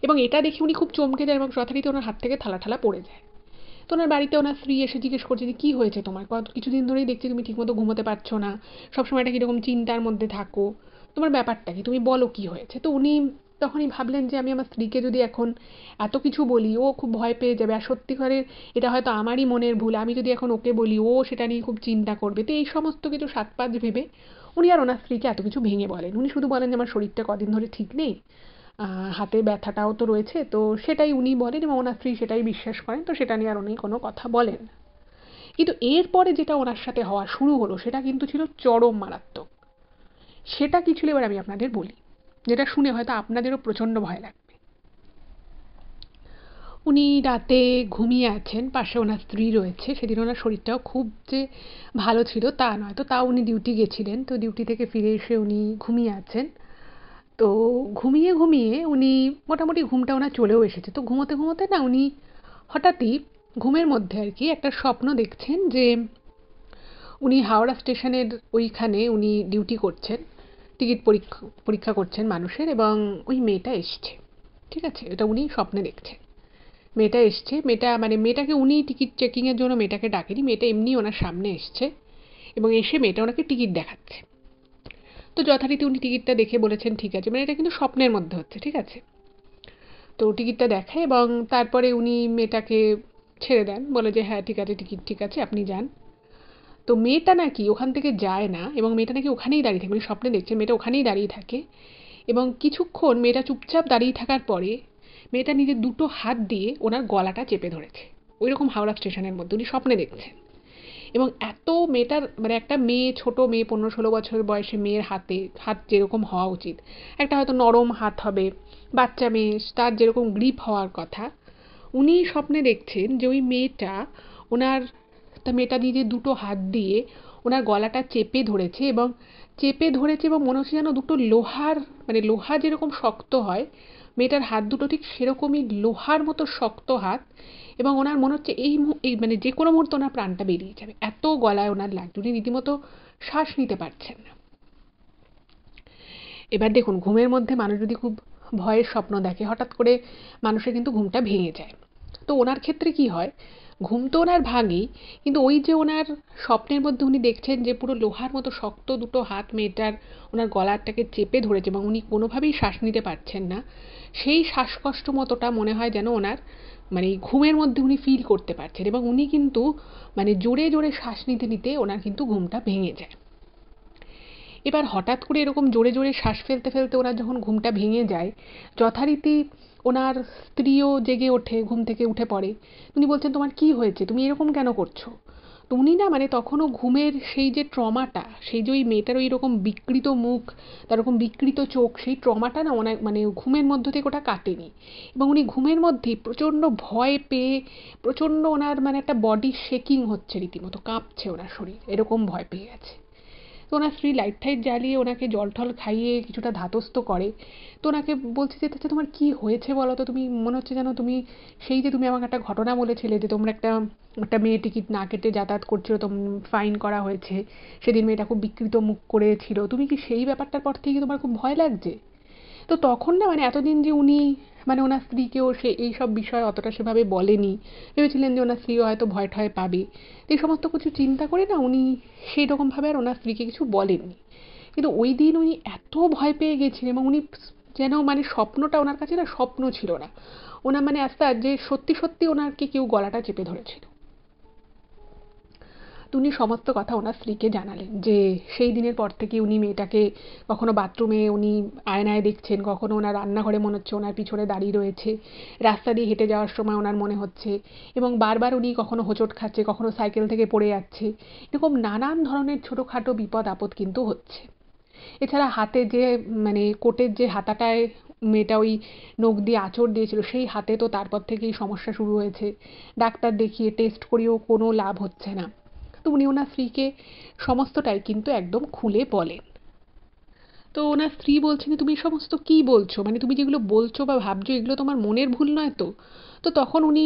এবং এটা দেখে উনি খুব চমকে যান এবং যথারীতি ওনার হাত থেকে থালা ঠালা পড়ে যায়। তো ওনার বাড়িতে ওনার স্ত্রী এসে জিজ্ঞেস করছে যে কী হয়েছে তোমার, কিছুদিন ধরেই দেখছি তুমি ঠিকমতো ঘুমোতে পারছো না, সবসময় একটা কীরকম চিন্তার মধ্যে থাকো, তোমার ব্যাপারটা কি, তুমি বলো কী হয়েছে। তো উনি তখনই ভাবলেন যে আমি আমার স্ত্রীকে যদি এখন এত কিছু বলি, ও খুব ভয় পেয়ে যাবে, আর সত্যিকারের এটা হয়তো আমারই মনের ভুল, আমি যদি এখন ওকে বলি ও সেটা নিয়ে খুব চিন্তা করবে। তো এই সমস্ত কিছু সাত পাঁচ ভেবে উনি আর ওনার স্ত্রীকে এত কিছু ভেঙে বলেন। উনি শুধু বলেন যে আমার শরীরটা কদিন ধরে ঠিক নেই, হাতে ব্যথাটাও তো রয়েছে, তো সেটাই উনি বলেন এবং ওনার স্ত্রী সেটাই বিশ্বাস করেন, তো সেটা নিয়ে আর উনি কোনো কথা বলেন না। কিন্তু এরপরে যেটা ওনার সাথে হওয়া শুরু হলো সেটা কিন্তু ছিল চরম মারাত্মক। সেটা কি ছিল এবার আমি আপনাদের বলি, যেটা শুনে হয়তো আপনাদেরও প্রচণ্ড ভয় লাগবে। উনি রাতে ঘুমিয়ে আছেন, পাশে ওনার স্ত্রী রয়েছে। সেদিন ওনার শরীরটাও খুব যে ভালো ছিল তা নয়, তো তাও উনি ডিউটি গেছিলেন, তো ডিউটি থেকে ফিরে এসে উনি ঘুমিয়ে আছেন। তো ঘুমিয়ে ঘুমিয়ে উনি মোটামুটি ঘুমটা ওনার চলেও এসেছে। তো ঘুমোতে ঘুমোতে না উনি হঠাৎই ঘুমের মধ্যে আর কি একটা স্বপ্ন দেখছেন যে উনি হাওড়া স্টেশনের ওইখানে উনি ডিউটি করছেন, টিকিট পরীক্ষা পরীক্ষা করছেন মানুষের, এবং ওই মেয়েটা এসছে। ঠিক আছে, এটা উনি স্বপ্নে দেখছেন। মেয়েটা এসছে, মেয়েটা মানে মেয়েটাকে উনি টিকিট চেকিংয়ের জন্য মেয়েটাকে ডাকেনি, মেয়েটা এমনি ওনার সামনে এসছে এবং এসে মেয়েটা ওনাকে টিকিট দেখাচ্ছে। তো যথারীতি উনি টিকিটটা দেখে বলেছেন ঠিক আছে, মানে এটা কিন্তু স্বপ্নের মধ্যে হচ্ছে। ঠিক আছে, তো টিকিটটা দেখায় এবং তারপরে উনি মেয়েটাকে ছেড়ে দেন, বলে যে হ্যাঁ ঠিক আছে, টিকিট ঠিক আছে, আপনি যান। তো মেয়েটা নাকি ওখান থেকে যায় না এবং মেয়েটা নাকি ওখানেই দাঁড়িয়ে থাকে, মানে স্বপ্নে দেখছে মেয়েটা ওখানেই দাঁড়িয়ে থাকে। এবং কিছুক্ষণ মেয়েটা চুপচাপ দাঁড়িয়ে থাকার পরে মেয়েটা নিজের দুটো হাত দিয়ে ওনার গলাটা চেপে ধরেছে, ওই রকম হাওড়া স্টেশনের মধ্যে উনি স্বপ্নে দেখছেন। এবং এত মেয়েটার মানে একটা মেয়ে, ছোট মেয়ে, 15-16 বছর বয়সে মেয়ের হাত যেরকম হওয়া উচিত, একটা হয়তো নরম হাত হবে, বাচ্চা মেয়ে, তার যেরকম গ্রিপ হওয়ার কথা, উনি স্বপ্নে দেখছেন যে ওই মেয়েটা ওনার মেয়েটা নিজে দুটো হাত দিয়ে ওনার গলাটা চেপে ধরেছে এবং মনে হচ্ছে যেন দুটো লোহার, মানে লোহা যেরকম শক্ত হয়, মেয়েটার হাত দুটো ঠিক সেরকমই লোহার মতো শক্ত হাত। এবং ওনার মনে হচ্ছে এই মানে যে কোনো মুহূর্তে ওনার প্রাণটা বেরিয়ে যাবে, এত গলায় ওনার লাগছে, উনি রীতিমতো শ্বাস নিতে পারছেন না। এবার দেখুন, ঘুমের মধ্যে মানুষ যদি খুব ভয়ের স্বপ্ন দেখে, হঠাৎ করে মানুষের কিন্তু ঘুমটা ভেঙে যায়। তো ওনার ক্ষেত্রে কি হয়, ঘুম তো ওনার ভাঙেই, কিন্তু ওই যে ওনার স্বপ্নের মধ্যে উনি দেখছেন যে পুরো লোহার মতো শক্ত দুটো হাত মেয়েটার ওনার গলাটাকে চেপে ধরেছে এবং উনি কোনোভাবেই শ্বাস নিতে পারছেন না, সেই শ্বাসকষ্ট মতোটা মনে হয় যেন ওনার মানে ঘুমের মধ্যে উনি ফিল করতে পারছেন এবং উনি কিন্তু মানে জোরে জোরে শ্বাস নিতে নিতে ওনার কিন্তু ঘুমটা ভেঙে যায়। এবার হঠাৎ করে এরকম জোরে জোরে শ্বাস ফেলতে ফেলতে ওনার যখন ঘুমটা ভেঙে যায়, যথারীতি ওনার স্ত্রীও জেগে ওঠে, ঘুম থেকে উঠে পড়ে। উনি বলছেন, তোমার কি হয়েছে, তুমি এরকম কেন করছো? তো উনি না মানে তখনও ঘুমের সেই যে ট্রমাটা, সেই যে ওই মেয়েটার ওই রকম বিকৃত মুখ, তার রকম বিকৃত চোখ, সেই ট্রমাটা না ওনার মানে ঘুমের মধ্য থেকে ওটা কাটেনি। এবং উনি ঘুমের মধ্যেই প্রচণ্ড ভয় পেয়ে, প্রচণ্ড ওনার মানে একটা বডি শেকিং হচ্ছে, রীতিমতো কাঁপছে ওনার শরীর, এরকম ভয় পেয়ে গেছে। তো ওনার স্ত্রী লাইট টাইট জ্বালিয়ে ওনাকে জল টল খাইয়ে কিছুটা ধাতস্থ করে। তো ওনাকে বলছে যে, আচ্ছা তোমার কি হয়েছে বলো তো, তুমি মনে হচ্ছে যেন তুমি সেই যে তুমি আমাকে একটা ঘটনা বলেছিলে যে তোমরা একটা একটা মেয়ে টিকিট না কেটে যাতায়াত করছিল, তো ফাইন করা হয়েছে, সেদিন মেয়েটা খুব বিকৃত মুখ করেছিল, তুমি কি সেই ব্যাপারটার পর থেকে তোমার খুব ভয় লাগছে? তো তখন না মানে এতদিন যে উনি মানে ওনার স্ত্রীকেও সে এইসব বিষয় অতটা সেভাবে বলেনি, ভেবেছিলেন যে ওনার স্ত্রীও হয়তো ভয় ঠয় পাবে। তো এই সমস্ত কিছু চিন্তা করে না উনি সেই রকমভাবে আর ওনার স্ত্রীকে কিছু বলেননি। কিন্তু ওই দিন উনি এত ভয় পেয়ে গেছিলেন, এবং উনি যেন মানে স্বপ্নটা ওনার কাছে না স্বপ্ন ছিল না, ওনার মানে আস্তে যে সত্যি সত্যি ওনারকে কেউ গলাটা চেপে ধরেছিল। তো উনি সমস্ত কথা ওনার স্ত্রীকে জানালেন যে সেই দিনের পর থেকে উনি মেয়েটাকে কখনো বাথরুমে উনি আয়নায় দেখছেন, কখনো ওনার রান্নাঘরে মনে হচ্ছে ওনার পিছনে দাঁড়িয়ে রয়েছে, রাস্তা দিয়ে হেঁটে যাওয়ার সময় ওনার মনে হচ্ছে, এবং বারবার উনি কখনো হোঁচট খাচ্ছে, কখনো সাইকেল থেকে পড়ে যাচ্ছে, এরকম নানান ধরনের ছোটোখাটো বিপদ আপদ কিন্তু হচ্ছে। এছাড়া হাতে যে মানে কোটের যে হাতাটায় মেয়েটা ওই নখ দিয়ে আঁচড় দিয়েছিল, সেই হাতে তো তারপর থেকেই সমস্যা শুরু হয়েছে, ডাক্তার দেখিয়ে টেস্ট করেও কোনো লাভ হচ্ছে না। তো উনি ওনার স্ত্রীকে সমস্তটাই কিন্তু একদম খুলে বলেন। তো ওনার স্ত্রী বলছেন, তুমি সমস্ত কি বলছো, মানে তুমি যেগুলো বলছো বা ভাবছো এগুলো তোমার মনের ভুল নয় তো? তো তখন উনি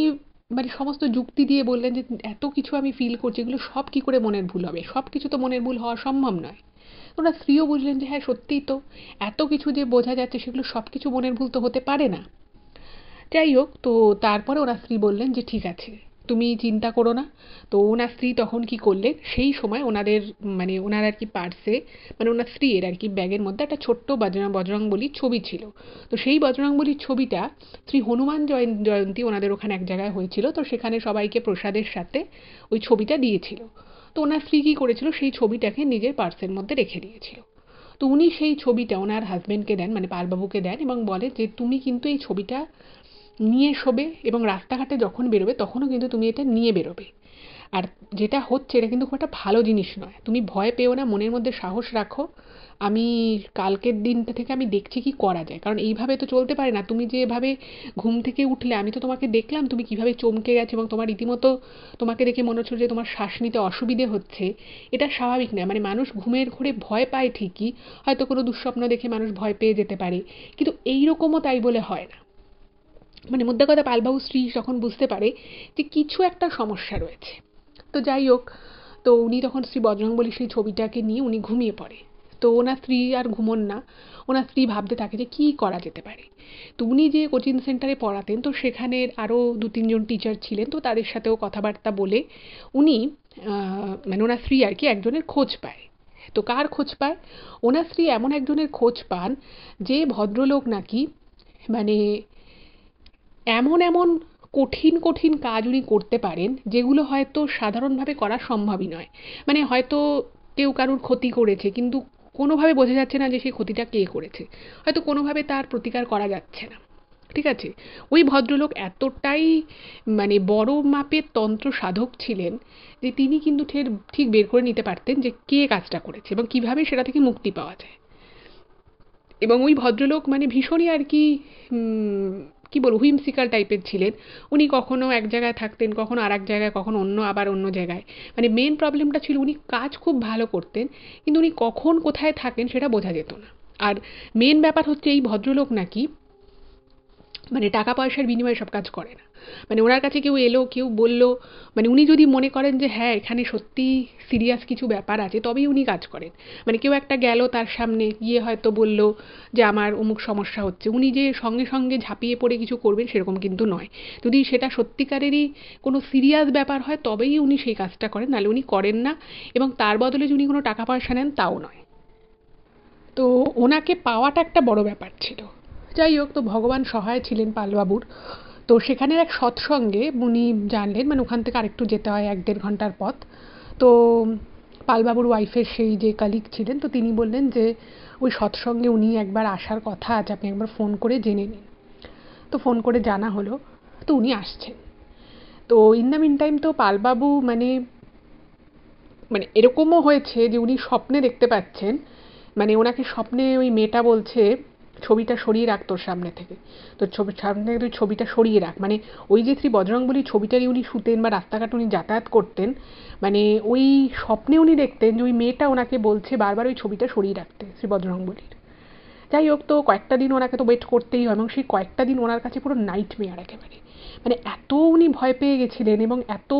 মানে সমস্ত যুক্তি দিয়ে বললেন যে এত কিছু আমি ফিল করছি, এগুলো সব কি করে মনের ভুল হবে, সব কিছু তো মনের ভুল হওয়া সম্ভব নয়। ওনার স্ত্রীও বুঝলেন যে হ্যাঁ সত্যিই তো, এত কিছু যে বোঝা যাচ্ছে সেগুলো সব কিছু মনের ভুল তো হতে পারে না। যাই হোক, তো তারপরে ওনার স্ত্রী বললেন যে ঠিক আছে, তুমি চিন্তা করো না। তো ওনার স্ত্রী তখন কি করলেন, সেই সময় ওনাদের মানে ওনার আর কি পার্সে, মানে ওনার স্ত্রীর আর কি ব্যাগের মধ্যে একটা ছোট্ট বজরংবলীর ছবি ছিল। তো সেই বজরংবলীর ছবিটা শ্রী হনুমান জয়ন্তী ওনাদের ওখানে এক জায়গায় হয়েছিল, তো সেখানে সবাইকে প্রসাদের সাথে ওই ছবিটা দিয়েছিল। তো ওনার স্ত্রী কী করেছিল, সেই ছবিটাকে নিজের পার্সের মধ্যে রেখে দিয়েছিল। তো উনি সেই ছবিটা ওনার হাজবেন্ডকে দেন, মানে পালবাবুকে দেন, এবং বলে যে তুমি কিন্তু এই ছবিটা নিয়ে শোবে, এবং রাস্তাঘাটে যখন বেরোবে তখনও কিন্তু তুমি এটা নিয়ে বেরোবে। আর যেটা হচ্ছে এটা কিন্তু খুব একটা ভালো জিনিস নয়, তুমি ভয় পেও না, মনের মধ্যে সাহস রাখো, আমি কালকের দিনটা থেকে আমি দেখছি কি করা যায়, কারণ এইভাবে তো চলতে পারে না। তুমি যেভাবে ঘুম থেকে উঠলে, আমি তো তোমাকে দেখলাম তুমি কিভাবে চমকে গেছো, এবং তোমার রীতিমতো তোমাকে দেখে মনে হচ্ছে যে তোমার শ্বাস নিতে অসুবিধে হচ্ছে, এটা স্বাভাবিক নয়। মানে মানুষ ঘুমের ঘোরে ভয় পায় ঠিকই, হয়তো কোনো দুঃস্বপ্ন দেখে মানুষ ভয় পেয়ে যেতে পারে, কিন্তু এইরকমও তাই বলে হয় না। মানে মোদ্দা কথা, পালবাবুর স্ত্রী যখন বুঝতে পারে যে কিছু একটা সমস্যা রয়েছে, তো যাই হোক, তো উনি তখন শ্রী বজরংবলীর সেই ছবিটাকে নিয়ে উনি ঘুমিয়ে পড়ে। তো ওনার স্ত্রী আর ঘুমোন না, ওনার স্ত্রী ভাবতে থাকে যে কী করা যেতে পারে। তো উনি যে কোচিং সেন্টারে পড়াতেন, তো সেখানের আরও দু তিনজন টিচার ছিলেন, তো তাদের সাথেও কথাবার্তা বলে উনি মানে ওনার স্ত্রী আর কি একজনের খোঁজ পায়। তো কার খোঁজ পায়, ওনার স্ত্রী এমন একজনের খোঁজ পান যে ভদ্রলোক নাকি মানে এমন এমন কঠিন কঠিন কাজ উনি করতে পারেন যেগুলো হয়তো সাধারণভাবে করা সম্ভবই নয়। মানে হয়তো কেউ কারুর ক্ষতি করেছে, কিন্তু কোনোভাবে বোঝা যাচ্ছে না যে সেই ক্ষতিটা কে করেছে, হয়তো কোনোভাবে তার প্রতিকার করা যাচ্ছে না। ঠিক আছে, ওই ভদ্রলোক এতটাই মানে বড় মাপের তন্ত্র সাধক ছিলেন যে তিনি কিন্তু ঠিক বের করে নিতে পারতেন যে কে কাজটা করেছে এবং কিভাবে সেটা থেকে মুক্তি পাওয়া যায়। এবং ওই ভদ্রলোক মানে ভীষণই আর কি কি বলবো, হুইমসিক্যাল টাইপের ছিলেন। উনি কখনো এক জায়গায় থাকতেন, কখনো আর এক জায়গায়, কখনো আবার অন্য জায়গায়। মানে মেন প্রবলেমটা ছিল উনি কাজ খুব ভালো করতেন, কিন্তু উনি কখন কোথায় থাকেন সেটা বোঝা যেত না। আর মেন ব্যাপার হচ্ছে এই ভদ্রলোক নাকি মানে টাকা পয়সার বিনিময়ে সব কাজ করে না। মানে ওনার কাছে কেউ এলো, কেউ বলল, মানে উনি যদি মনে করেন যে হ্যাঁ এখানে সত্যি সিরিয়াস কিছু ব্যাপার আছে, তবেই উনি কাজ করেন। মানে কেউ একটা গেল তার সামনে গিয়ে হয়তো বলল যে আমার অমুক সমস্যা হচ্ছে, উনি যে সঙ্গে সঙ্গে ঝাঁপিয়ে পড়ে কিছু করবেন সেরকম কিন্তু নয়। যদি সেটা সত্যিকারেরই কোনো সিরিয়াস ব্যাপার হয় তবেই উনি সেই কাজটা করেন, নাহলে উনি করেন না। এবং তার বদলে যে উনি কোনো টাকা পয়সা নেন তাও নয়। তো ওনাকে পাওয়াটা একটা বড় ব্যাপার ছিল। যাই হোক, তো ভগবান সহায় ছিলেন পালবাবুর। তো সেখানের এক সৎসঙ্গে উনি জানলেন, মানে ওখান থেকে আরেকটু যেতে হয় 1-1.5 ঘন্টার পথ। তো পালবাবুর ওয়াইফের সেই যে কালিগ ছিলেন, তো তিনি বললেন যে ওই সৎসঙ্গে উনি একবার আসার কথা আছে, আপনি একবার ফোন করে জেনে নিন। তো ফোন করে জানা হলো, তো উনি আসছেন। তো ইন দ্য মিন টাইম তো পালবাবু মানে মানে এরকমও হয়েছে যে উনি স্বপ্নে দেখতে পাচ্ছেন, মানে ওনাকে স্বপ্নে ওই মেয়েটা বলছে ছবিটা সরিয়ে রাখ তোর সামনে থেকে, তোর সামনে থেকে তুই ছবিটা সরিয়ে রাখ। মানে ওই যে শ্রী বজরংবলী ছবিটারই উনি শুতেন বা রাস্তাঘাটে উনি যাতায়াত করতেন, মানে ওই স্বপ্নে উনি দেখতেন যে ওই মেয়েটা ওনাকে বলছে বারবার ওই ছবিটা সরিয়ে রাখতে শ্রী বজরংবলীর। যাই হোক, তো কয়েকটা দিন ওনাকে তো ওয়েট করতেই হয়, এবং সেই কয়েকটা দিন ওনার কাছে পুরো নাইটমেয়ার একেবারে। মানে এত উনি ভয় পেয়ে গেছিলেন এবং এত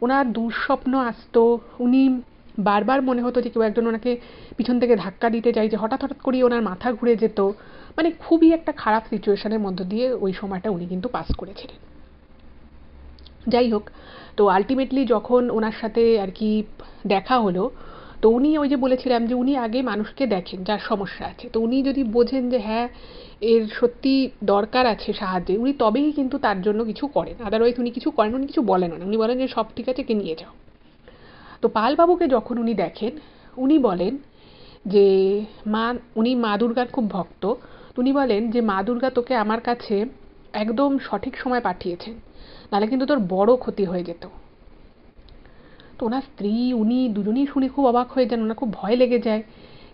ওনার দুঃস্বপ্ন আসতো, উনি বারবার মনে হতো যে কেউ একজন ওনাকে পিছন থেকে ধাক্কা দিতে চাইছে, হঠাৎ হঠাৎ করেই ওনার মাথা ঘুরে যেত। মানে খুবই একটা খারাপ সিচুয়েশনের মধ্য দিয়ে ওই সময়টা উনি কিন্তু পাস করেছিলেন। যাই হোক, তো আলটিমেটলি যখন ওনার সাথে আর কি দেখা হলো, তো উনি ওই যে বলেছিলাম যে উনি আগে মানুষকে দেখেন যার সমস্যা আছে, তো উনি যদি বোঝেন যে হ্যাঁ এর সত্যি দরকার আছে সাহায্যে, উনি তবেই কিন্তু তার জন্য কিছু করেন, আদারওয়াইজ উনি কিছু করেন, উনি কিছু বলেন না, উনি বলেন যে সব ঠিক আছে, কে নিয়ে যাও। তো পালবাবুকে যখন উনি দেখেন, উনি বলেন যে মা, উনি মা দুর্গার খুব ভক্ত, উনি বলেন যে মা দুর্গা তোকে আমার কাছে একদম সঠিক সময় পাঠিয়েছেন, নাহলে কিন্তু তোর বড় ক্ষতি হয়ে যেত। তো ওনার স্ত্রী উনি দুজনেই শুনে খুব অবাক হয়ে যান, ওনার খুব ভয় লেগে যায়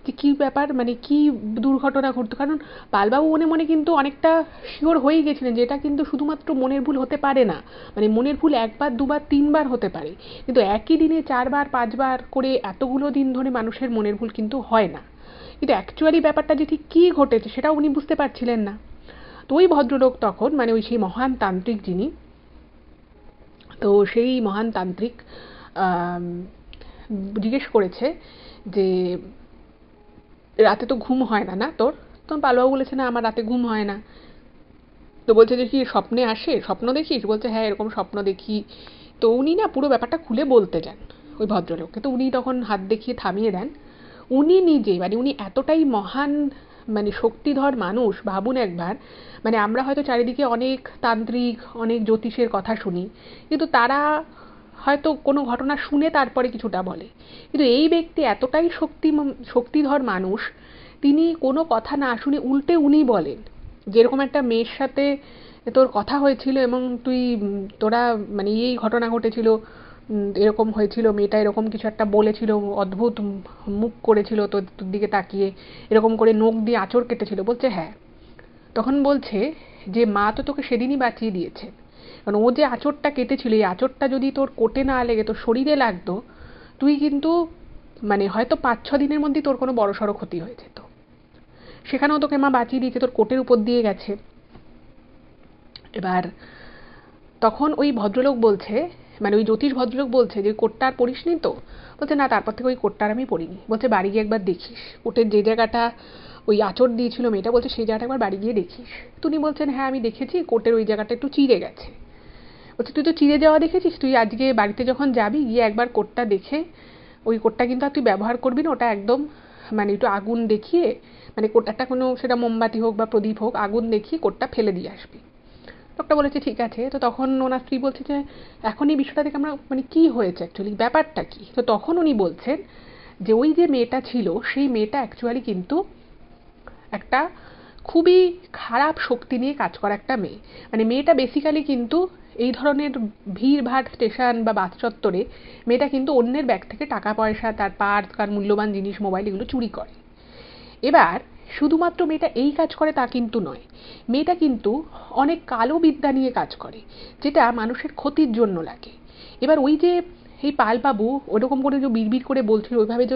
যে কী ব্যাপার, মানে কি দুর্ঘটনা ঘটতো। কারণ পালবাবু মনে মনে কিন্তু অনেকটা শিওর হয়ে গেছিলেন যে এটা কিন্তু শুধুমাত্র মনের ভুল হতে পারে না, মানে মনের ভুল একবার দুবার তিনবার হতে পারে, কিন্তু একই দিনে চারবার পাঁচবার করে এতগুলো দিন ধরে মানুষের মনের ভুল কিন্তু হয় না। কিন্তু অ্যাকচুয়ালি ব্যাপারটা যে ঠিক কী ঘটেছে সেটাও উনি বুঝতে পারছিলেন না। তো ওই ভদ্রলোক তখন, মানে ওই সেই মহান তান্ত্রিক যিনি, তো সেই মহান তান্ত্রিক জিজ্ঞেস করেছে যে রাতে তো ঘুম হয় না না তোর? তখন পালবাবু বলেছে না আমার রাতে ঘুম হয় না। তো বলছে যে কি স্বপ্নে আসে, স্বপ্ন দেখিস? বলছে হ্যাঁ এরকম স্বপ্ন দেখি। তো উনি না পুরো ব্যাপারটা খুলে বলতে যান ওই ভদ্রলোককে, তো উনি তখন হাত দেখিয়ে থামিয়ে দেন। উনি নিজে, মানে উনি এতটাই মহান, মানে শক্তিধর মানুষ, ভাবুন একবার। মানে আমরা হয়তো চারিদিকে অনেক তান্ত্রিক, অনেক জ্যোতিষের কথা শুনি, কিন্তু তারা হয়তো কোনো ঘটনা শুনে তারপরে কিছুটা বলে, কিন্তু এই ব্যক্তি এতটাই শক্তিধর মানুষ, তিনি কোনো কথা না শুনে উল্টে উনি বলেন যেরকম একটা মেয়ের সাথে তোর কথা হয়েছিল এবং তুই তোরা মানে এই ঘটনা ঘটেছিল, এরকম হয়েছিল, মেয়েটা এরকম কিছু একটা বলেছিল, অদ্ভুত মুখ করেছিল তোর দিকে তাকিয়ে, এরকম করে নখ দিয়ে আঁচড় কেটেছিল। বলছে হ্যাঁ। তখন বলছে যে মা তো তোকে সেদিনই বাঁচিয়ে দিয়েছে, কারণ ও যে আঁচড়টা কেটেছিল, এই আঁচড়টা যদি তোর কোটে না লেগে তোর শরীরে লাগতো, তুই কিন্তু মানে হয়তো 5-6 দিনের মধ্যেই তোর কোনো বড়সড় ক্ষতি হয়ে যেত। সেখানেও তোকে মা বাঁচিয়ে দিয়েছে, তোর কোটের উপর দিয়ে গেছে। এবার তখন ওই ভদ্রলোক বলছে, মানে ওই জ্যোতিষ ভদ্রলোক বলছে যে কোটটা আর পড়িসনি তো? বলছে না, তারপর থেকে ওই কোটটা আর আমি পড়িনি। বলছে বাড়ি গিয়ে একবার দেখিস, কোটের যে জায়গাটা ওই আঁচড় দিয়েছিল মেয়েটা, বলছে সেই জায়গাটা একবার বাড়ি গিয়ে দেখিস। উনি বলছেন হ্যাঁ আমি দেখেছি, কোটের ওই জায়গাটা একটু চিড়ে গেছে। বলছে তুই তো চিড়ে যাওয়া দেখেছিস, তুই আজকে বাড়িতে যখন যাবি গিয়ে একবার কোটটা দেখে, ওই কোটটা কিন্তু আর তুই ব্যবহার করবি না, ওটা একদম মানে একটু আগুন দেখিয়ে, মানে কোটটা কোনো সেটা মোমবাতি হোক বা প্রদীপ হোক, আগুন দেখিয়ে কোটটা ফেলে দিয়ে আসবি। লোকটা বলেছে ঠিক আছে। তো তখন ওনার স্ত্রী বলছে যে এখন এই বিষয়টা থেকে আমরা মানে কি হয়েছে অ্যাকচুয়ালি, ব্যাপারটা কি? তো তখন উনি বলছেন যে ওই যে মেয়েটা ছিল সেই মেয়েটা অ্যাকচুয়ালি কিন্তু একটা খুবই খারাপ শক্তি নিয়ে কাজ করা একটা মেয়ে। মানে মেয়েটা বেসিক্যালি কিন্তু এই ধরনের ভিড়ভাড় স্টেশন বা বাস চত্বরে মেয়েটা কিন্তু অন্যের ব্যাগ থেকে টাকা পয়সা, তার পার্স, তার মূল্যবান জিনিস, মোবাইল এগুলো চুরি করে। এবার শুধুমাত্র মেয়েটা এই কাজ করে তা কিন্তু নয়, মেয়েটা কিন্তু অনেক কালো বিদ্যা নিয়ে কাজ করে, যেটা মানুষের ক্ষতির জন্য লাগে। এবার ওই যে এই পালবাবু ওরকম করে যে বিড়বিড় করে বলছিল, ওইভাবে যে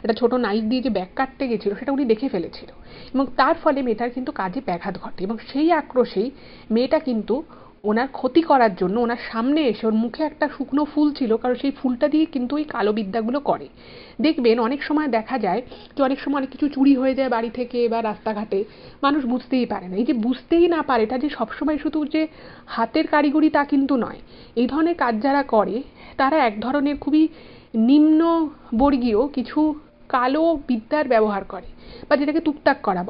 একটা ছোট নাইফ দিয়ে যে ব্যাগ কাটতে গেছিল, সেটা উনি দেখে ফেলেছিল, এবং তার ফলে মেয়েটার কিন্তু কাজে ব্যাঘাত ঘটে, এবং সেই আক্রোশেই মেয়েটা কিন্তু ওনার ক্ষতি করার জন্য ওনার সামনে এসে, ওর মুখে একটা শুকনো ফুল ছিল, কারণ সেই ফুলটা দিয়ে কিন্তু ওই কালো বিদ্যাগুলো করে। দেখবেন অনেক সময় দেখা যায় যে অনেক সময় অনেক কিছু চুরি হয়ে যায় বাড়ি থেকে বা রাস্তাঘাটে, মানুষ বুঝতেই পারে না। এই যে বুঝতেই না পারে, এটা যে সবসময় শুধু যে হাতের কারিগরি তা কিন্তু নয়। এই ধরনের কাজ যারা করে তারা এক ধরনের খুবই নিম্ন বর্গীয় কিছু কালো বিদ্যার ব্যবহার করে, বা যেটাকে তুকতাক করা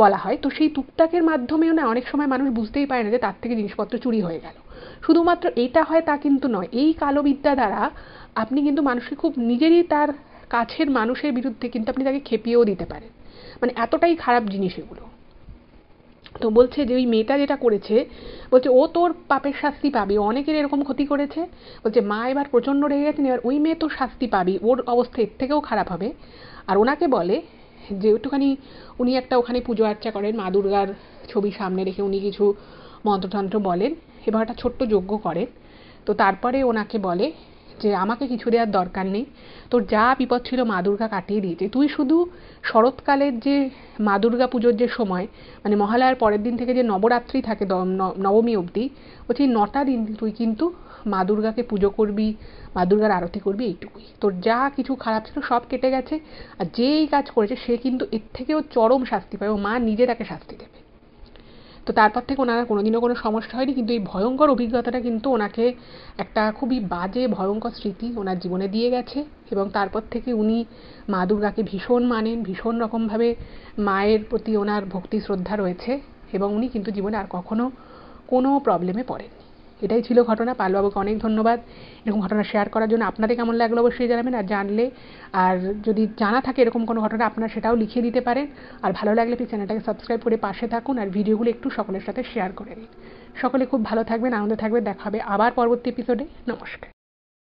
বলা হয়। তো সেই তুকতাকের মাধ্যমেও না অনেক সময় মানুষ বুঝতেই পারে না যে তার থেকে জিনিসপত্র চুরি হয়ে গেল। শুধুমাত্র এটা হয় তা কিন্তু নয়, এই কালো বিদ্যা দ্বারা আপনি কিন্তু মানুষকে খুব নিজেরই তার কাছের মানুষের বিরুদ্ধে কিন্তু আপনি তাকে খেপিয়েও দিতে পারেন, মানে এতটাই খারাপ জিনিস এগুলো। তো বলছে যে ওই মেয়েটা যেটা করেছে, বলছে ও তোর পাপের শাস্তি পাবি, অনেকের এরকম ক্ষতি করেছে। বলছে মা এবার প্রচণ্ড রেগে গেছেন, এবার ওই মেয়ে তোর শাস্তি পাবি, ওর অবস্থা এর থেকেও খারাপ হবে। আর ওনাকে বলে যে একটুখানি, উনি একটা ওখানে পুজো আর্চা করেন, মা দুর্গার ছবি সামনে রেখে উনি কিছু মন্ত্রতন্ত্র বলেন এবং একটা ছোট্ট যজ্ঞ করেন। তো তারপরে ওনাকে বলে যে আমাকে কিছু দেওয়ার দরকার নেই, তোর যা বিপদ ছিল মা দুর্গা কাটিয়ে দিয়েছে, তুই শুধু শরৎকালের যে মা দুর্গা পুজোর যে সময়, মানে মহালয়ার পরের দিন থেকে যে নবরাত্রি থাকে নবমী অবধি, বলছি 9টা দিন তুই কিন্তু মা দুর্গাকে পুজো করবি, মা দুর্গার আরতি করবি, এইটুকুই। তোর যা কিছু খারাপ ছিল সব কেটে গেছে, আর যে এই কাজ করেছে সে কিন্তু এর থেকেও চরম শাস্তি পাবে, ও মা নিজে তাকে শাস্তি দেবে। তো তারপর থেকে ওনার কোনোদিনও কোনো সমস্যা হয়নি, কিন্তু এই ভয়ঙ্কর অভিজ্ঞতাটা কিন্তু ওনাকে একটা খুবই বাজে ভয়ঙ্কর স্মৃতি ওনার জীবনে দিয়ে গেছে। এবং তারপর থেকে উনি মা দুর্গাকে ভীষণ মানেন, ভীষণ রকমভাবে মায়ের প্রতি ওনার ভক্তি শ্রদ্ধা রয়েছে, এবং উনি কিন্তু জীবনে আর কখনো কোনো প্রবলেমে পড়েননি। এটাই ছিল ঘটনা। পালবাবুকে অনেক ধন্যবাদ এরকম ঘটনা শেয়ার করার জন্য। আপনাদের কেমন লাগলো অবশ্যই জানাবেন, আর জানলে আর যদি জানা থাকে এরকম কোনো ঘটনা আপনারা সেটাও লিখিয়ে দিতে পারেন। আর ভালো লাগলে প্লিজ চ্যানেলটাকে সাবস্ক্রাইব করে পাশে থাকুন, আর ভিডিওগুলো একটু সকলের সাথে শেয়ার করে দিন। সকলে খুব ভালো থাকবেন, আনন্দে থাকবেন, দেখা হবে আবার পরবর্তী এপিসোডে। নমস্কার।